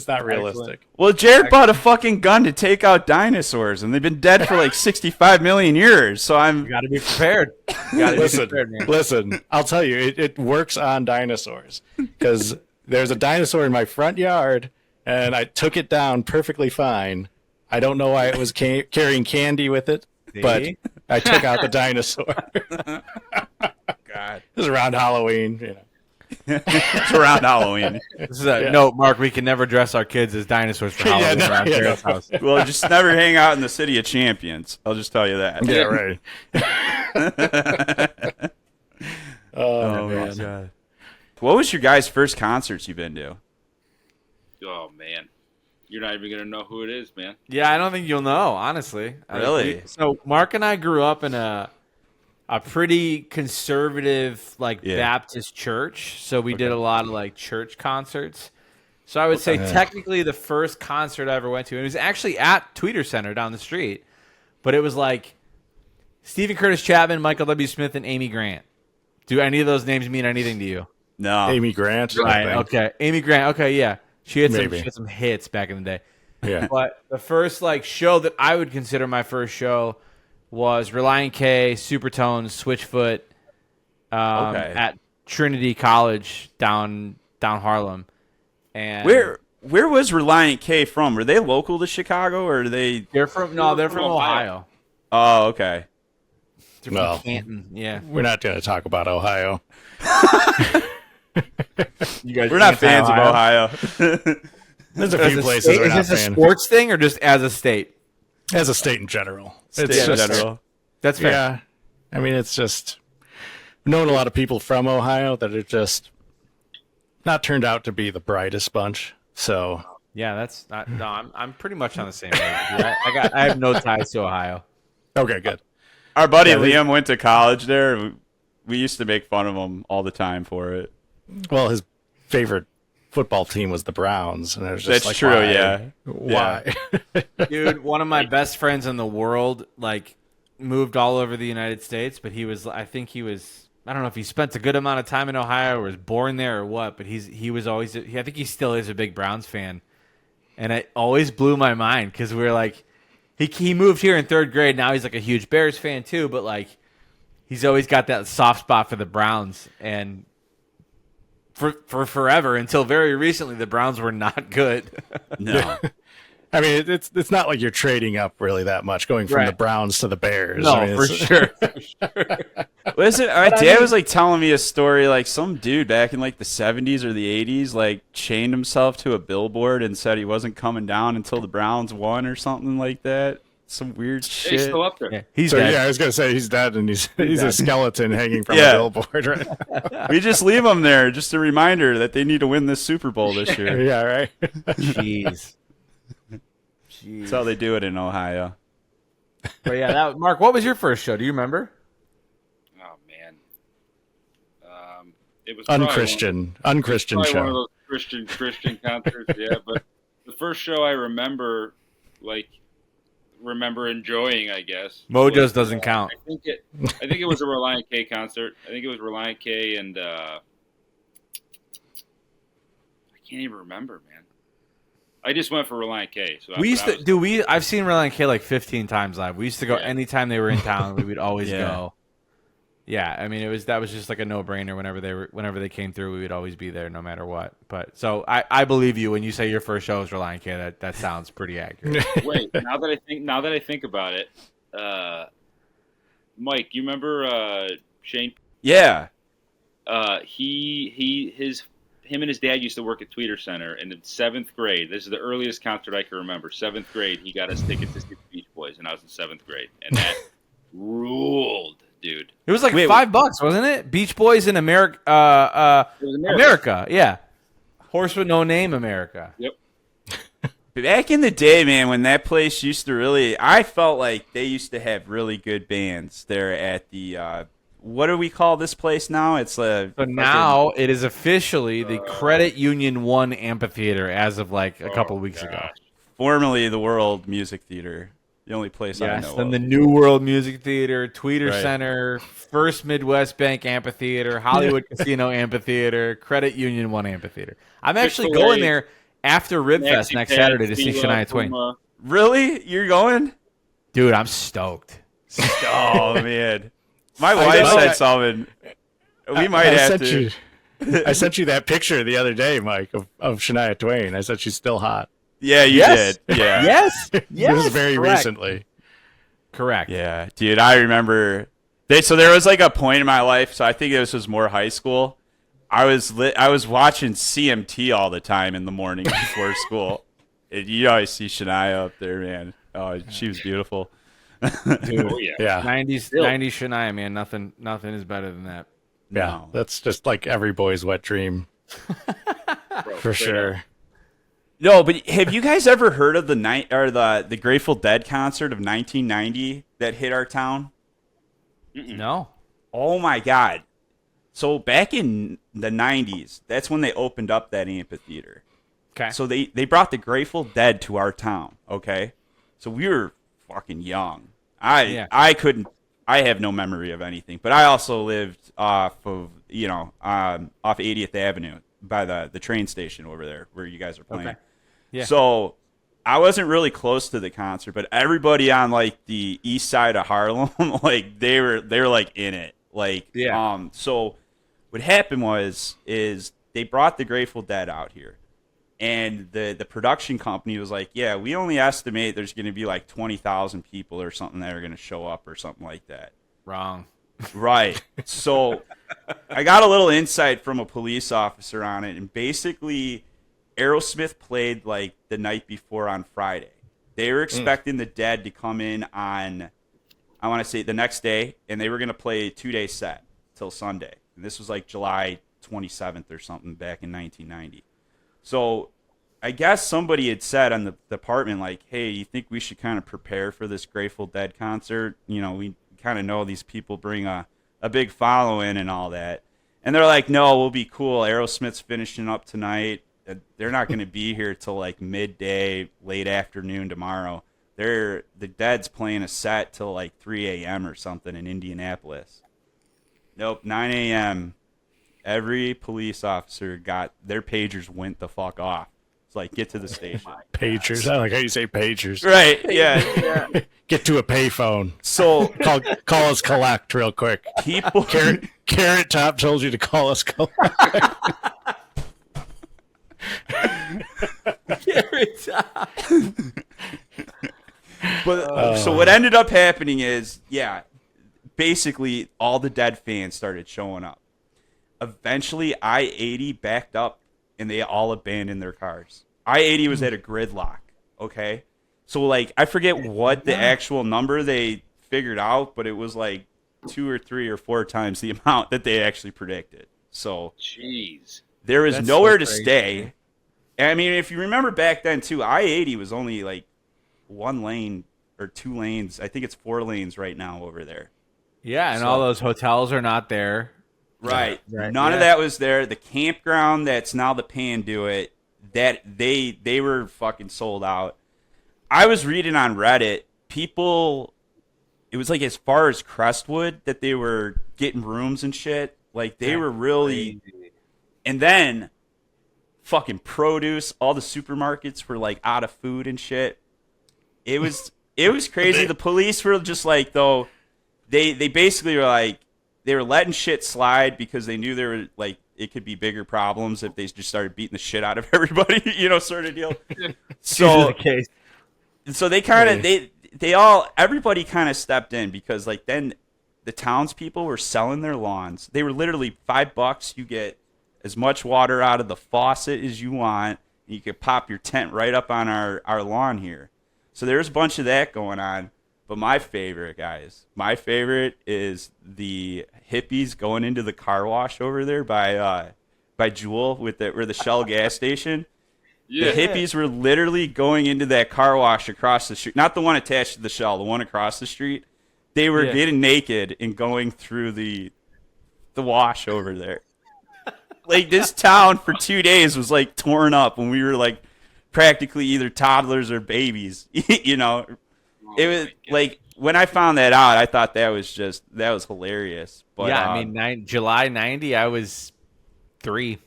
not realistic. Well, Jared bought a fucking gun to take out dinosaurs, and they've been dead for like 65 million years. So You got to be prepared. You got to be prepared, man. Listen. I'll tell you, it works on dinosaurs because there's a dinosaur in my front yard, and I took it down perfectly fine. I don't know why it was carrying candy with it, but I took out the dinosaur. God, It was around Halloween, it's around Halloween. This is a note, Mark. We can never dress our kids as dinosaurs for Halloween around Jared's house. Well, just never hang out in the city of champions. I'll just tell you that. Yeah, right. Oh man. God. What was your guys' first concerts you've been to? Oh man, you're not even gonna know who it is, man. Yeah, I don't think you'll know, honestly. Really? So Mark and I grew up in a pretty conservative Baptist church. So we did a lot of like church concerts. So I would say technically the first concert I ever went to, it was actually at Tweeter Center down the street, but it was like Stephen Curtis Chapman, Michael W. Smith, and Amy Grant. Do any of those names mean anything to you? No. Amy Grant. Right. Okay. Amy Grant. Okay. Yeah. She had Maybe. some hits back in the day. Yeah. But the first show that I would consider my first show was Relient K, Supertones, Switchfoot, at Trinity College down Harlem. And Where was Relient K from? Were they local to Chicago, or are they? they're from Ohio. Oh, okay. They're Well, from Canton. Yeah. We're not going to talk about Ohio. You guys We're not fans of Ohio. There's a few places we're Is not this a fans. sports thing or just as a state? As a state in general. State It's in just- general. That's fair. Yeah. I mean, it's just I've known a lot of people from Ohio that are just not turned out to be the brightest bunch. So Yeah, that's not. No, I'm pretty much on the same page. I have no ties to Ohio. okay, good. Our buddy Yeah, Liam went to college there. We used to make fun of him all the time for it. Well, his favorite football team was the Browns, and it was just That's like, true. why? Yeah. Why? Dude, one of my best friends in the world, like, moved all over the United States, but I don't know if he spent a good amount of time in Ohio or was born there or what, but he was always, I think he still is a big Browns fan. And it always blew my mind because we were like, he moved here in 3rd grade. Now he's like a huge Bears fan too, but like he's always got that soft spot for the Browns. And for forever until very recently, the Browns were not good. No. I mean, it's not like you're trading up really that much, going from the Browns to the Bears. No, I mean, for sure. Listen, my dad was like telling me a story, like some dude back in like the 70s or the 80s, like chained himself to a billboard and said he wasn't coming down until the Browns won or something like that. Some weird shit. He's still up there. Yeah, he's So dead. yeah, I was gonna say he's dead, and he's a skeleton hanging from Yeah. a billboard. Right? We just leave them there, just a reminder that they need to win this Super Bowl this year. Yeah, right. Jeez. That's how they do it in Ohio. But yeah, Mark, what was your first show? Do you remember? Oh man, it was probably Unchristian probably one of show. those Christian concerts. Yeah, but the first show I remember enjoying, I guess. Mojo's doesn't count. I think it was a Reliant K concert. I think it was Reliant K, and I can't even remember, man. I just went for Reliant K. So I've seen Reliant K like 15 times live. We used to go anytime they were in town. We would always go. Yeah, I mean that was just like a no-brainer. Whenever they came through, we would always be there no matter what. But so I believe you when you say your first show was Reliant K. That sounds pretty accurate. Wait, now that I think about it, Mike, you remember Shane? Yeah. Him and his dad used to work at Tweeter Center, and in 7th grade, this is the earliest concert I can remember. 7th grade, he got us tickets to see the Beach Boys, and I was in 7th grade, and that ruled, dude. It was like $5, wasn't it? Beach Boys in America. It was America, yeah. Horse with no name, America. Yep. Back in the day, man, when that place used to really, I felt like they used to have really good bands there at the, what do we call this place now? It's now it is officially the Credit Union 1 Amphitheater as of like a couple weeks ago. Formerly the World Music Theater, the only place I know Then of. the New World Music Theater, Tweeter Right. Center, First Midwest Bank Amphitheater, Hollywood Casino Amphitheater, Credit Union 1 Amphitheater. I'm actually going there after Ribfest next Saturday to see Shania Twain. Really? You're going? Dude, I'm stoked. Oh, man. My wife said something. We might have to. I sent you that picture the other day, Mike, of Shania Twain. I said she's still hot. Yeah, you Yes. did. Yeah. Yes. It was very correct. recently. Correct. Yeah, dude, I remember. So there was like a point in my life. So I think this was more high school. I was watching CMT all the time in the morning before school. And you always see Shania up there, man. Oh, she was beautiful. Dude, Oh, yeah. Yeah, 90s Shania, man. Nothing is better than that. yeah. No. That's just like every boy's wet dream, Bro, for straight sure. up. No, but have you guys ever heard of the Grateful Dead concert of 1990 that hit our town? No. Oh my God! So back in the 90s, that's when they opened up that amphitheater. Okay. So they brought the Grateful Dead to our town. Okay, so we were fucking young. I have no memory of anything, but I also lived off 80th Avenue by the train station over there where you guys are playing. Okay. Yeah. So I wasn't really close to the concert, but everybody on like the east side of Harlem, like they were like in it. Like so what happened is they brought the Grateful Dead out here. And the production company was like, yeah, we only estimate there's going to be like 20,000 people or something that are going to show up or something like that. Wrong. Right. So I got a little insight from a police officer on it. And basically, Aerosmith played like the night before on Friday. They were expecting the Dead to come in on, I want to say, the next day. And they were going to play a 2-day set till Sunday. And this was like July 27th or something back in 1990. So I guess somebody had said on the department, like, hey, you think we should kind of prepare for this Grateful Dead concert? You know, we kind of know these people bring a big following and all that. And they're like, no, we'll be cool. Aerosmith's finishing up tonight. They're not going to be here till like midday, late afternoon tomorrow. The Dead's playing a set till like 3 a.m. or something in Indianapolis. Nope, 9 a.m. Every police officer got their pagers went the fuck off. It's like, get to the station. Pagers. I like how you say pagers. Right, yeah. Get to a payphone. So call us collect real quick. people Carrot Top told you to call us collect. But so what ended up happening is, basically all the Dead fans started showing up. Eventually, I-80 backed up, and they all abandoned their cars. I-80 was at a gridlock, okay? So, like, I forget what the actual number they figured out, but it was like 2 or 3 or 4 times the amount that they actually predicted. So, jeez, there was That's nowhere so to crazy. stay. And, I mean, if you remember back then, too, I-80 was only, like, 1 lane or 2 lanes. I think it's 4 lanes right now over there. Yeah, and So- all those hotels are not there. Right. Right, None of yeah. that was there. The campground that's now the Panduit, that they were fucking sold out. I was reading on Reddit, people, it was like as far as Crestwood that they were getting rooms and shit. Like they were really, and then fucking produce, all the supermarkets were like out of food and shit. It was crazy. The police were just like, though, they basically were like, they were letting shit slide because they knew there were like it could be bigger problems if they just started beating the shit out of everybody, sort of deal. So, so they kind of everybody kind of stepped in because like then the townspeople were selling their lawns. They were literally $5. You get as much water out of the faucet as you want. And you could pop your tent right up on our lawn here. So there's a bunch of that going on. But my favorite, guys, is the hippies going into the car wash over there by Jewel where the Shell gas station. yeah. The hippies were literally going into that car wash across the street, not the one attached to the Shell, the one across the street. They were getting naked and going through the wash over there. Like this town for 2 days was like torn up when we were like practically either toddlers or babies, It was like when I found that out, I thought that was hilarious. But yeah, I mean, July 90, I was 3.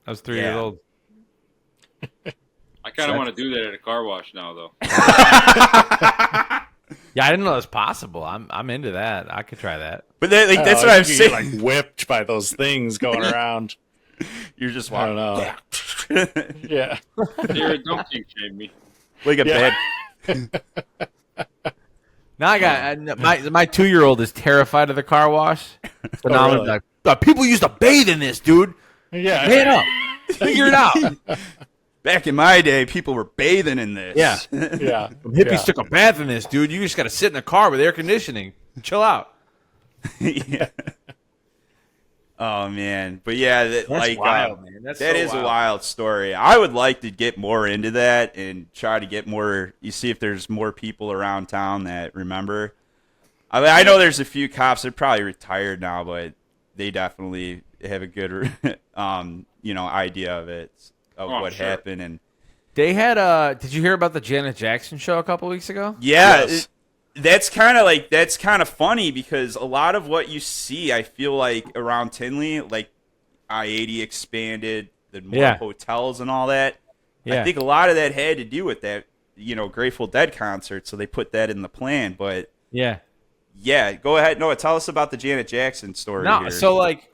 I was 3 years old. I kind of want to do that at a car wash now, though. Yeah, I didn't know it was possible. I'm into that. I could try that. But that's what I'm saying. Like whipped by those things going around. You're just I don't walking. know. Yeah. Jared, don't kink shame me. Like a Yeah. bad. Now I got my 2-year-old is terrified of the car wash. So now really? I'm like, people used to bathe in this, dude. Yeah. Man up, figure it out. Back in my day, people were bathing in this. Yeah, Yeah. hippies took a bath in this, dude. You just got to sit in a car with air conditioning, chill out. Yeah. Oh man, but yeah, That's wild, man. That's that so is a wild. wild story. I would like to get more into that and try to get more. You see if there's more people around town that remember. I mean, I know there's a few cops. They're probably retired now, but they definitely have a good, idea of it of what sure. happened. And They had did you hear about the Janet Jackson show a couple weeks ago? yeah, Yes. that's kind of funny because a lot of what you see, I feel like around Tinley, like I-80 expanded, the more hotels and all that. Yeah. I think a lot of that had to do with that, Grateful Dead concert, so they put that in the plan. But Yeah. yeah, go ahead, Noah. Tell us about the Janet Jackson story. No, here. so like,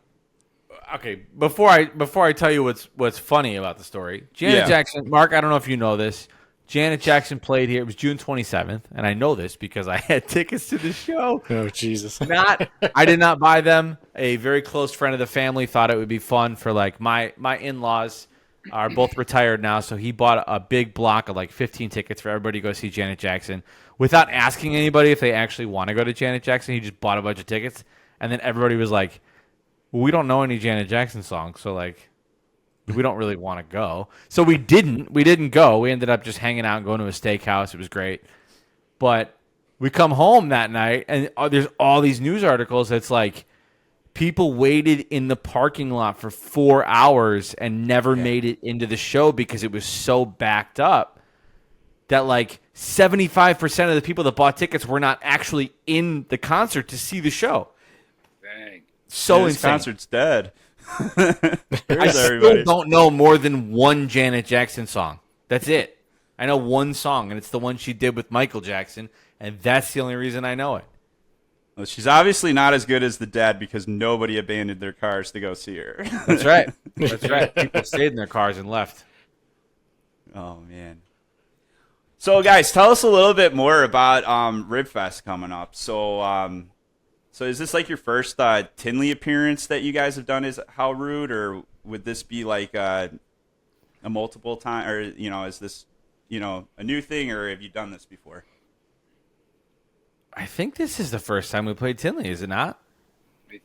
okay, before I tell you what's funny about the story, Janet Jackson, Mark, I don't know if you know this. Janet Jackson played here. It was June 27th, and I know this because I had tickets to the show. Oh, Jesus. I did not buy them. A very close friend of the family thought it would be fun for like my in-laws are both retired now, so he bought a big block of like 15 tickets for everybody to go see Janet Jackson without asking anybody if they actually want to go to Janet Jackson. He just bought a bunch of tickets, and then everybody was like, well, we don't know any Janet Jackson songs, so like we don't really want to go. So we didn't go. We ended up just hanging out and going to a steakhouse. It was great. But we come home that night, and there's all these news articles that's like people waited in the parking lot for 4 hours and never made it into the show because it was so backed up that like 75% of the people that bought tickets were not actually in the concert to see the show. Dang. So This insane. concert's dead. I still don't know more than one Janet Jackson song. That's it. I know one song, and it's the one she did with Michael Jackson, and that's the only reason I know it. Well, she's obviously not as good as the Dead because nobody abandoned their cars to go see her. That's right. That's right. People stayed in their cars and left. Oh, man. So, guys, tell us a little bit more about Ribfest coming up. So, so is this like your first Tinley appearance that you guys have done as How Rude, or would this be like a multiple time, or, you know, is this, you know, a new thing, or have you done this before? I think this is the first time we played Tinley, is it not? I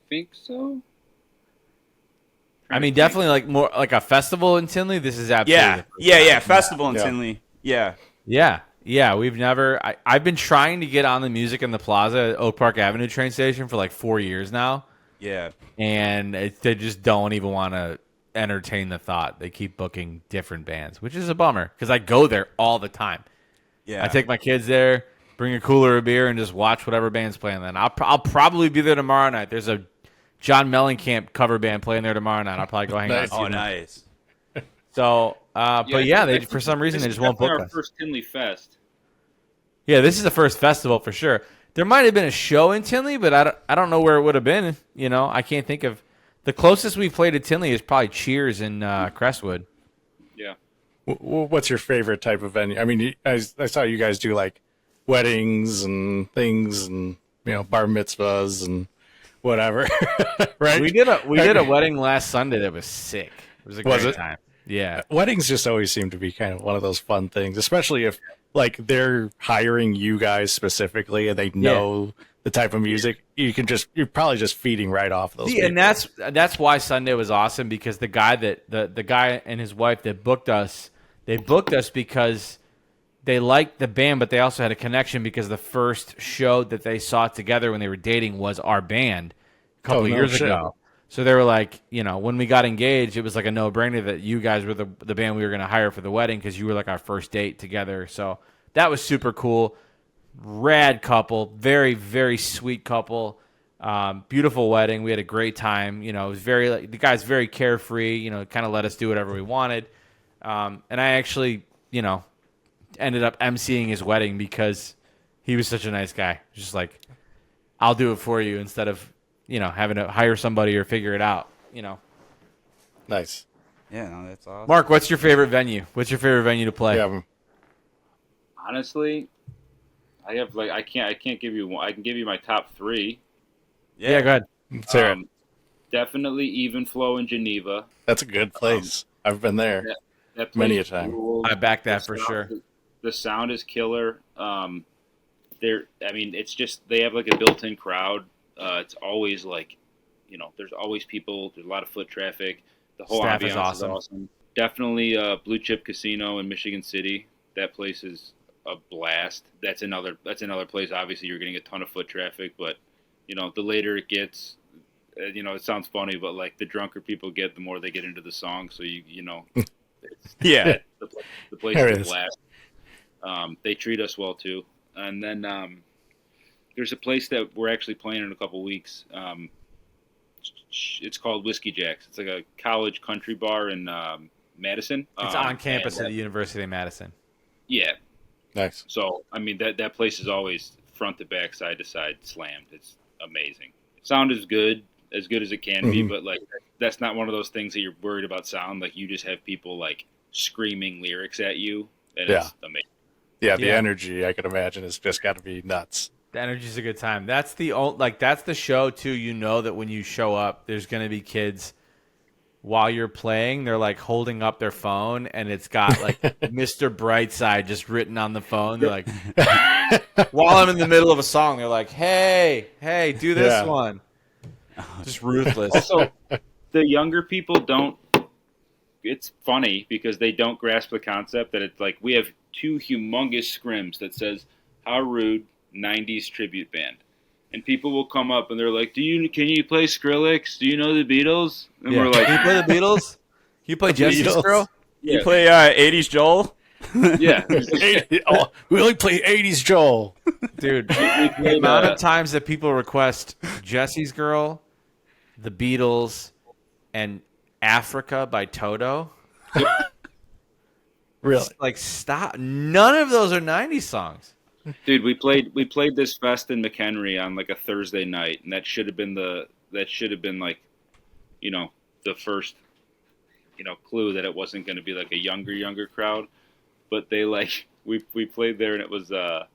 think so. I mean, definitely like more like a festival in Tinley. This is absolutely Yeah. Festival in Tinley. Yeah. Yeah. We've never. I've been trying to get on the Music in the Plaza at Oak Park Avenue train station for like 4 years now. Yeah. And they just don't even want to entertain the thought. They keep booking different bands, which is a bummer because I go there all the time. Yeah. I take my kids there, bring a cooler of beer, and just watch whatever band's playing. Then I'll probably be there tomorrow night. There's a John Mellencamp cover band playing there tomorrow night. I'll probably go hang out. Oh, nice. So, but yeah, they for some reason they just won't book our us. first Tinley Fest. Yeah, this is the first festival for sure. There might have been a show in Tinley, but I don't know where it would have been. You know, I can't think of the closest we've played to Tinley is probably Cheers in Crestwood. Yeah. What's your favorite type of venue? I mean, I saw you guys do like weddings and things, and you know, bar mitzvahs and whatever, right? We did a wedding last Sunday that was sick. It was a great time. Yeah. Weddings just always seem to be kind of one of those fun things, especially if like they're hiring you guys specifically and they know the type of music. You're probably just feeding right off those people. And that's why Sunday was awesome, because the guy the guy and his wife that booked us, they booked us because they liked the band, but they also had a connection because the first show that they saw together when they were dating was our band a couple of years ago. So they were like, you know, when we got engaged, it was like a no-brainer that you guys were the band we were going to hire for the wedding because you were like our first date together. So that was super cool. Rad couple, very, very sweet couple. Beautiful wedding. We had a great time. You know, it was the guy's very carefree, you know, kind of let us do whatever we wanted. And I actually, you know, ended up emceeing his wedding because he was such a nice guy. Just like, I'll do it for you instead of, you know, having to hire somebody or figure it out, you know. Nice. Yeah, no, that's awesome. Mark, what's your favorite venue? What's your favorite venue to play? Yeah. Honestly, I have like I can't give you one. I can give you my top three. Yeah, go ahead. Let's hear it. Definitely Even Flow in Geneva. That's a good place. I've been there That place many a is time. cool. I back that for sound- sure. The sound is killer. It's just they have like a built-in crowd. It's always like, you know, there's always people. There's a lot of foot traffic. The whole Staff ambiance is awesome. Definitely Blue Chip Casino in Michigan City. That place is a blast. That's another place. Obviously, you're getting a ton of foot traffic, but you know, the later it gets, you know, it sounds funny, but like the drunker people get, the more they get into the song. So you know, Yeah. the place is a blast. They treat us well too. And then there's a place that we're actually playing in a couple weeks. It's called Whiskey Jacks. It's like a college country bar in Madison. It's on campus at the University of Madison. Yeah. Nice. So, I mean, that place is always front to back, side to side, slammed. It's amazing. Sound is good as it can be, but like that's not one of those things that you're worried about sound. Like you just have people like screaming lyrics at you, and it's amazing. Yeah, the energy I can imagine has just got to be nuts. The energy's a good time. That's the show too. You know that when you show up, there's gonna be kids while you're playing. They're like holding up their phone, and it's got like Mr. Brightside just written on the phone. They're like, while I'm in the middle of a song, they're like, "Hey, do this one." Just ruthless. Also, the younger people don't. It's funny because they don't grasp the concept that it's like we have two humongous scrims that says "How Rude 90's Tribute Band," and people will come up and they're like, can you play Skrillex? Do you know the Beatles? And Yeah. we're like, Can you play the Beatles? Can you play Jesse's Beatles. Girl? You play 80s Joel? yeah. Oh, we only play 80s Joel. Dude, the amount of times that people request Jesse's Girl, the Beatles, and Africa by Toto. Really? Like, stop. None of those are 90s songs. Dude, we played this fest in McHenry on like a Thursday night, and that should have been like, you know, the first, you know, clue that it wasn't going to be like a younger crowd. But they like we played there, and it was there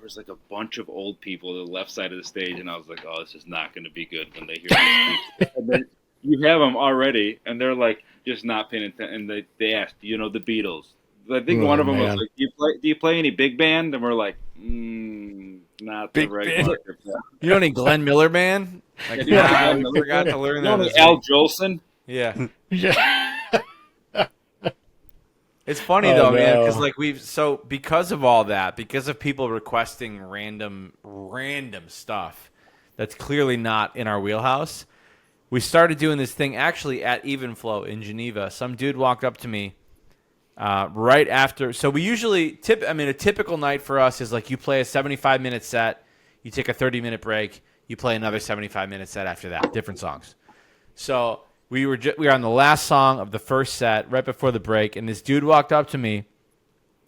was like a bunch of old people on the left side of the stage, and I was like, oh, this is not going to be good when they hear this. And then you have them already, and they're like just not paying attention. And they asked, do you know the Beatles? I think one of them was like, do you play any big band? And we're like, not the Big right band. market. You know any Glenn Miller band? Like, Yeah, we forgot to learn You know that. any Al Jolson? Yeah. Yeah. It's funny Oh, though, man, no. because like because of all that, because of people requesting random stuff that's clearly not in our wheelhouse, we started doing this thing actually at Evenflow in Geneva. Some dude walked up to me right after. So we usually a typical night for us is like you play a 75-minute set, you take a 30-minute break, you play another 75-minute set after that, different songs. So we were on the last song of the first set right before the break, and this dude walked up to me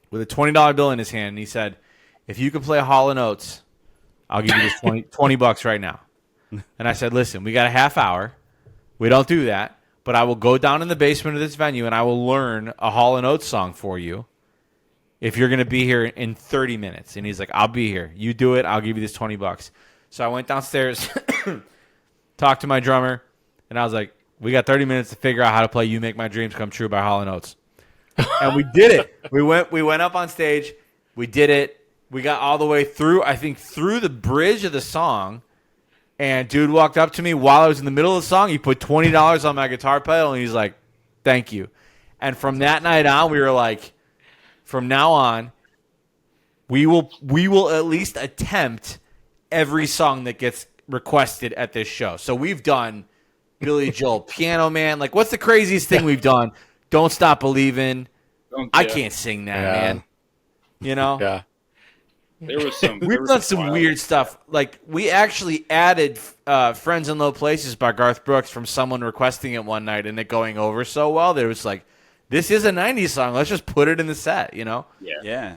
with a $20 bill in his hand, and he said, if you can play Hall & Oates, I'll give you this $20 right now. And I said, listen, we got a half hour. We don't do that, but I will go down in the basement of this venue, and I will learn a Hall & Oates song for you if you're going to be here in 30 minutes. And he's like, I'll be here. You do it. I'll give you this $20. So I went downstairs, talked to my drummer, and I was like, we got 30 minutes to figure out how to play You Make My Dreams Come True by Hall & Oates. And we did it. We went up on stage. We did it. We got all the way through, I think, through the bridge of the song. And dude walked up to me while I was in the middle of the song. He put $20 on my guitar pedal, and he's like, thank you. And from that night on, we were like, from now on, we will at least attempt every song that gets requested at this show. So we've done Billy Joel, Piano Man. Like, what's the craziest thing we've done? Don't Stop Believin'. I can't sing that, man. You know? Yeah. There was some. We've done some weird stuff. Like, we actually added Friends in Low Places by Garth Brooks from someone requesting it one night and it going over so well that it was like, this is a 90s song. Let's just put it in the set, you know? Yeah.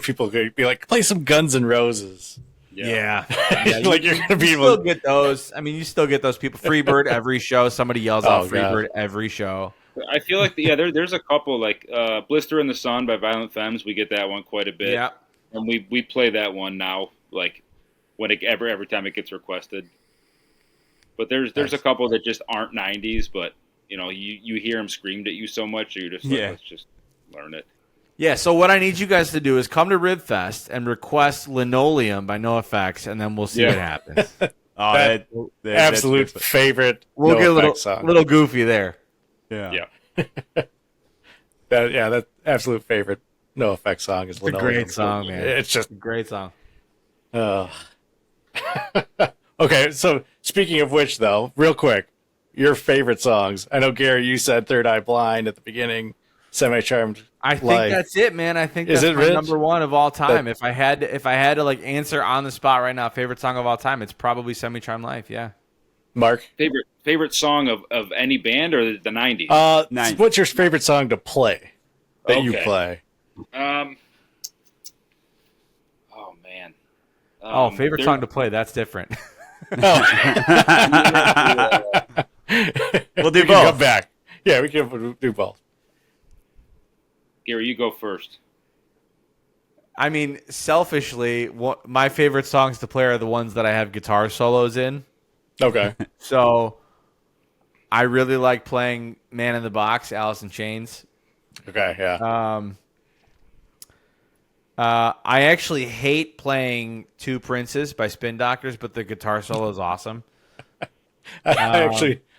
People could be like, play some Guns N' Roses. Yeah. Like you're gonna be You able still get those. I mean, you still get those people. Freebird every show. Somebody yells out Freebird every show. I feel like there's a couple like Blister in the Sun by Violent Femmes. We get that one quite a bit. Yeah. And we play that one now, like every time it gets requested. But there's a couple that just aren't 90s, but you know you hear them screamed at you so much, so you're just like, let's just learn it. Yeah. So what I need you guys to do is come to Ribfest and request Linoleum by NoFX, and then we'll see what happens. Absolute favorite. We'll get a song. little goofy there. Yeah. That absolute favorite No Effect song is It's a great song, man. It's just a great song. Okay, so speaking of which, though, real quick, your favorite songs. I know, Gary, you said Third Eye Blind at the beginning, Semi-Charmed I think Life. that's it, man. I think Is that's it my Rich? number one of all time. If I had to like answer on the spot right now, favorite song of all time, it's probably Semi-Charmed Life. Yeah. Mark? Favorite song of any band or the 90s? 90s. What's your favorite song to play that you play? Oh man. Favorite song to play. That's different. We'll do both. both. Come back. Yeah, we can do both. Gary, you go first. I mean, selfishly, my favorite songs to play are the ones that I have guitar solos in. Okay. So I really like playing Man in the Box, Alice in Chains. Okay, yeah. I actually hate playing Two Princes by Spin Doctors, but the guitar solo is awesome.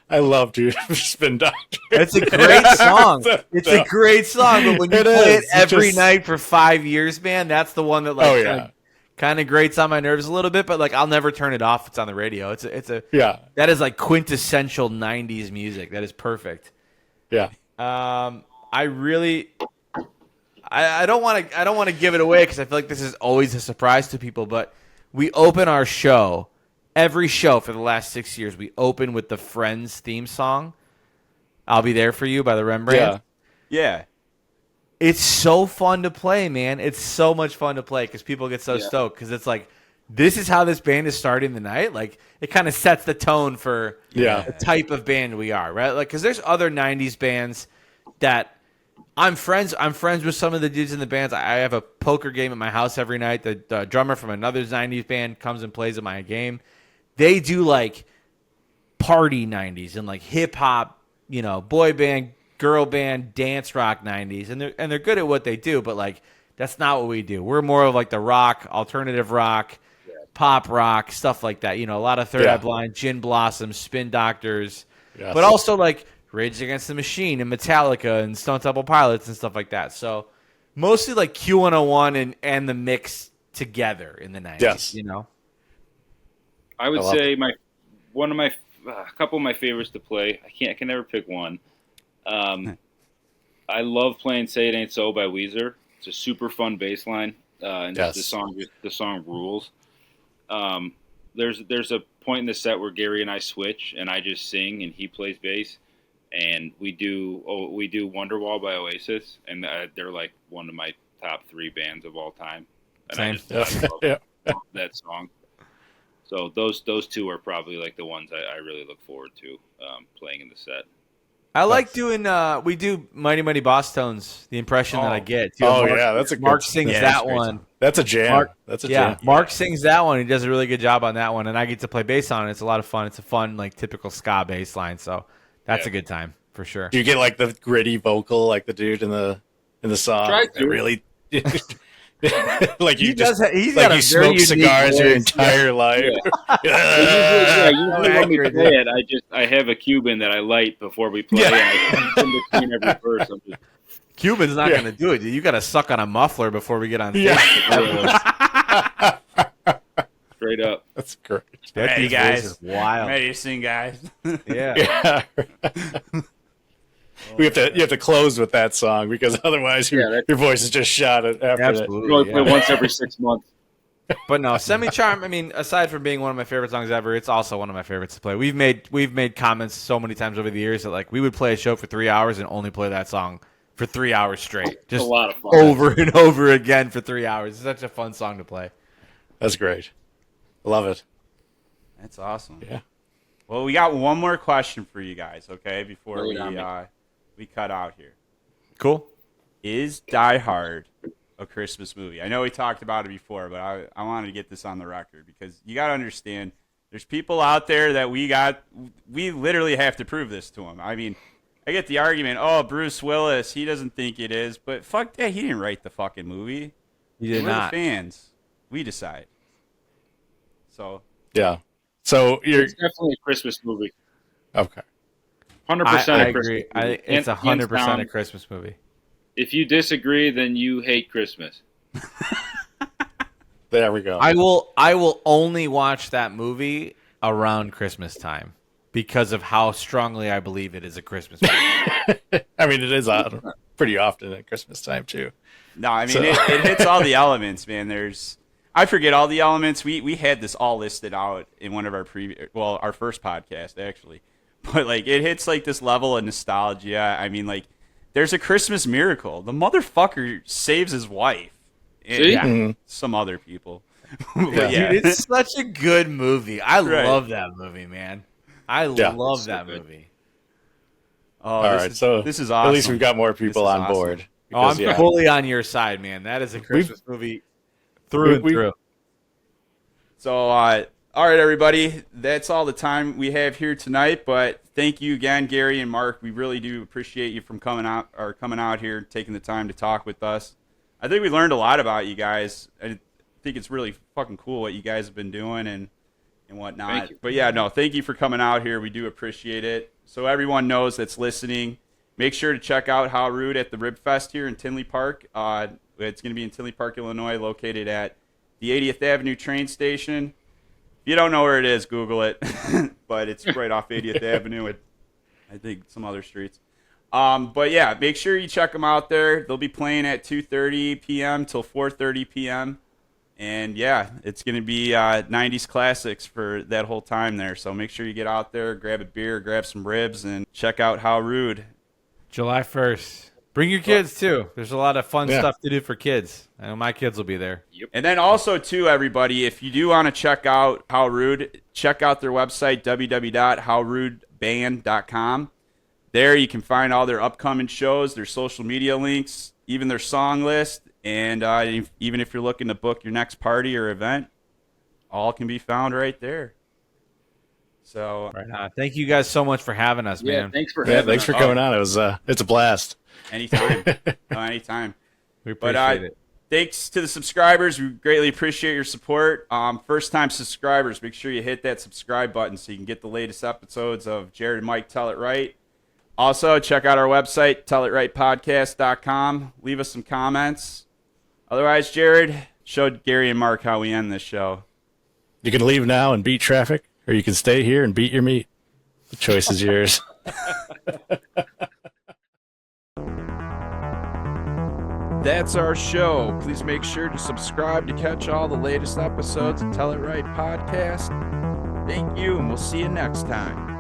I love Spin Doctor. It's a great song. It's a great song, but when you play it every Just- night for 5 years, man, that's the one that like Oh, yeah. kind of grates on my nerves a little bit, but like I'll never turn it off. It's on the radio. It's a Yeah. That is like quintessential 90s music. That is perfect. Yeah. I really I don't want to give it away because I feel like this is always a surprise to people, but we open our show, every show for the last 6 years, we open with the Friends theme song, I'll Be There For You by the Rembrandt. Yeah. It's so fun to play, man. It's so much fun to play because people get so stoked because it's like, this is how this band is starting the night. Like, it kind of sets the tone for the type of band we are, right? Like, because there's other 90s bands that I'm friends with some of the dudes in the bands. I have a poker game at my house every night. The drummer from another 90s band comes and plays at my game. They do like party 90s and like hip hop, boy band, girl band, dance rock 90s, and they're good at what they do. But like that's not what we do. We're more of like the rock, alternative rock, pop rock, stuff like that. A lot of Third Eye Blind, Gin Blossom, Spin Doctors, but also like Rage Against the Machine and Metallica and Stone Temple Pilots and stuff like that. So mostly like Q101 and the mix together in the 90s. Yes. I would say a couple of my favorites to play. I can never pick one. I love playing "Say It Ain't So" by Weezer. It's a super fun bass line, and the song rules. There's a point in the set where Gary and I switch, and I just sing, and he plays bass, and we do Wonderwall by Oasis, and they're like one of my top 3 bands of all time. And I love that song. So those 2 are probably like the ones I really look forward to playing in the set. I like doing. We do Mighty Mighty Boss Tones. The impression that I get. Too. That's a Mark sings that one. That's a jam. Jam. Mark sings that one. He does a really good job on that one, and I get to play bass on it. It's a lot of fun. It's a fun, like typical ska bass line. So that's a good time for sure. Do you get like the gritty vocal, like the dude in the song? Try to. That really. Like he's like got you smoke cigars your entire life. Usually when we play it, I have a Cuban that I light before we play, and I keep in between every verse. Cuban's not going to do it. You got to suck on a muffler before we get on stage. Straight up. That's great. Hey guys, wild. Ready to sing, guys? Yeah. You have to close with that song because otherwise your voice is just shot after Absolutely. We only play once every 6 months. But no, Semi-Charm, I mean, aside from being one of my favorite songs ever, it's also one of my favorites to play. We've made comments so many times over the years that like we would play a show for 3 hours and only play that song for 3 hours straight. Just a lot of fun. Over and over again for 3 hours. It's such a fun song to play. That's great. Love it. That's awesome. Yeah. Well, we got one more question for you guys, okay, before we cut out here. Cool. Is Die Hard a Christmas movie? I know we talked about it before, but I wanted to get this on the record because you got to understand there's people out there that we literally have to prove this to them. I mean, I get the argument, Bruce Willis, he doesn't think it is, but fuck that, he didn't write the fucking movie. He did We're not. the fans. We decide. So. Yeah. So it's definitely a Christmas movie. Okay. 100%. I agree. It's 100% a Christmas movie. If you disagree, then you hate Christmas. There we go. I will only watch that movie around Christmas time because of how strongly I believe it is a Christmas movie. I mean, it is pretty often at Christmas time too. No, I mean it hits all the elements, man. I forget all the elements. We had this all listed out in one of our our first podcast actually. But like it hits like this level of nostalgia. I mean, like there's a Christmas miracle. The motherfucker saves his wife. And some other people. But Dude, it's such a good movie. I love that movie, man. I love that movie. Oh, all right, so this is awesome. At least we've got more people on board. Because, I'm fully on your side, man. That is a Christmas movie through and through. So, all right, everybody. That's all the time we have here tonight. But thank you again, Gary and Mark. We really do appreciate you from coming out here, taking the time to talk with us. I think we learned a lot about you guys. I think it's really fucking cool what you guys have been doing and whatnot. Thank you. But yeah, no, thank you for coming out here. We do appreciate it. So everyone knows that's listening, make sure to check out How Rude at the Ribfest here in Tinley Park. It's going to be in Tinley Park, Illinois, located at the 80th Avenue train station. If you don't know where it is, Google it. But it's right off 80th Avenue at, I think, some other streets. But yeah, make sure you check them out there. They'll be playing at 2:30 p.m. till 4:30 p.m. And yeah, it's going to be 90s classics for that whole time there. So make sure you get out there, grab a beer, grab some ribs, and check out How Rude. July 1st. Bring your kids too. There's a lot of fun stuff to do for kids. I know my kids will be there. Yep. And then also too, everybody, if you do want to check out How Rude, check out their website, www.howrudeband.com. There you can find all their upcoming shows, their social media links, even their song list. And even if you're looking to book your next party or event, all can be found right there. So Right on. Thank you guys so much for having us, man. Thanks for having thanks us. for coming on. It was it's a blast. anytime. Anytime. We appreciate it. Thanks to the subscribers. We greatly appreciate your support. First-time subscribers, make sure you hit that subscribe button so you can get the latest episodes of Jared and Mike Tell It Right. Also, check out our website, tellitrightpodcast.com. Leave us some comments. Otherwise, Jared, show Gary and Mark how we end this show. You can leave now and beat traffic, or you can stay here and beat your meat. The choice is yours. That's our show. Please make sure to subscribe to catch all the latest episodes of Tell It Right Podcast. Thank you, and we'll see you next time.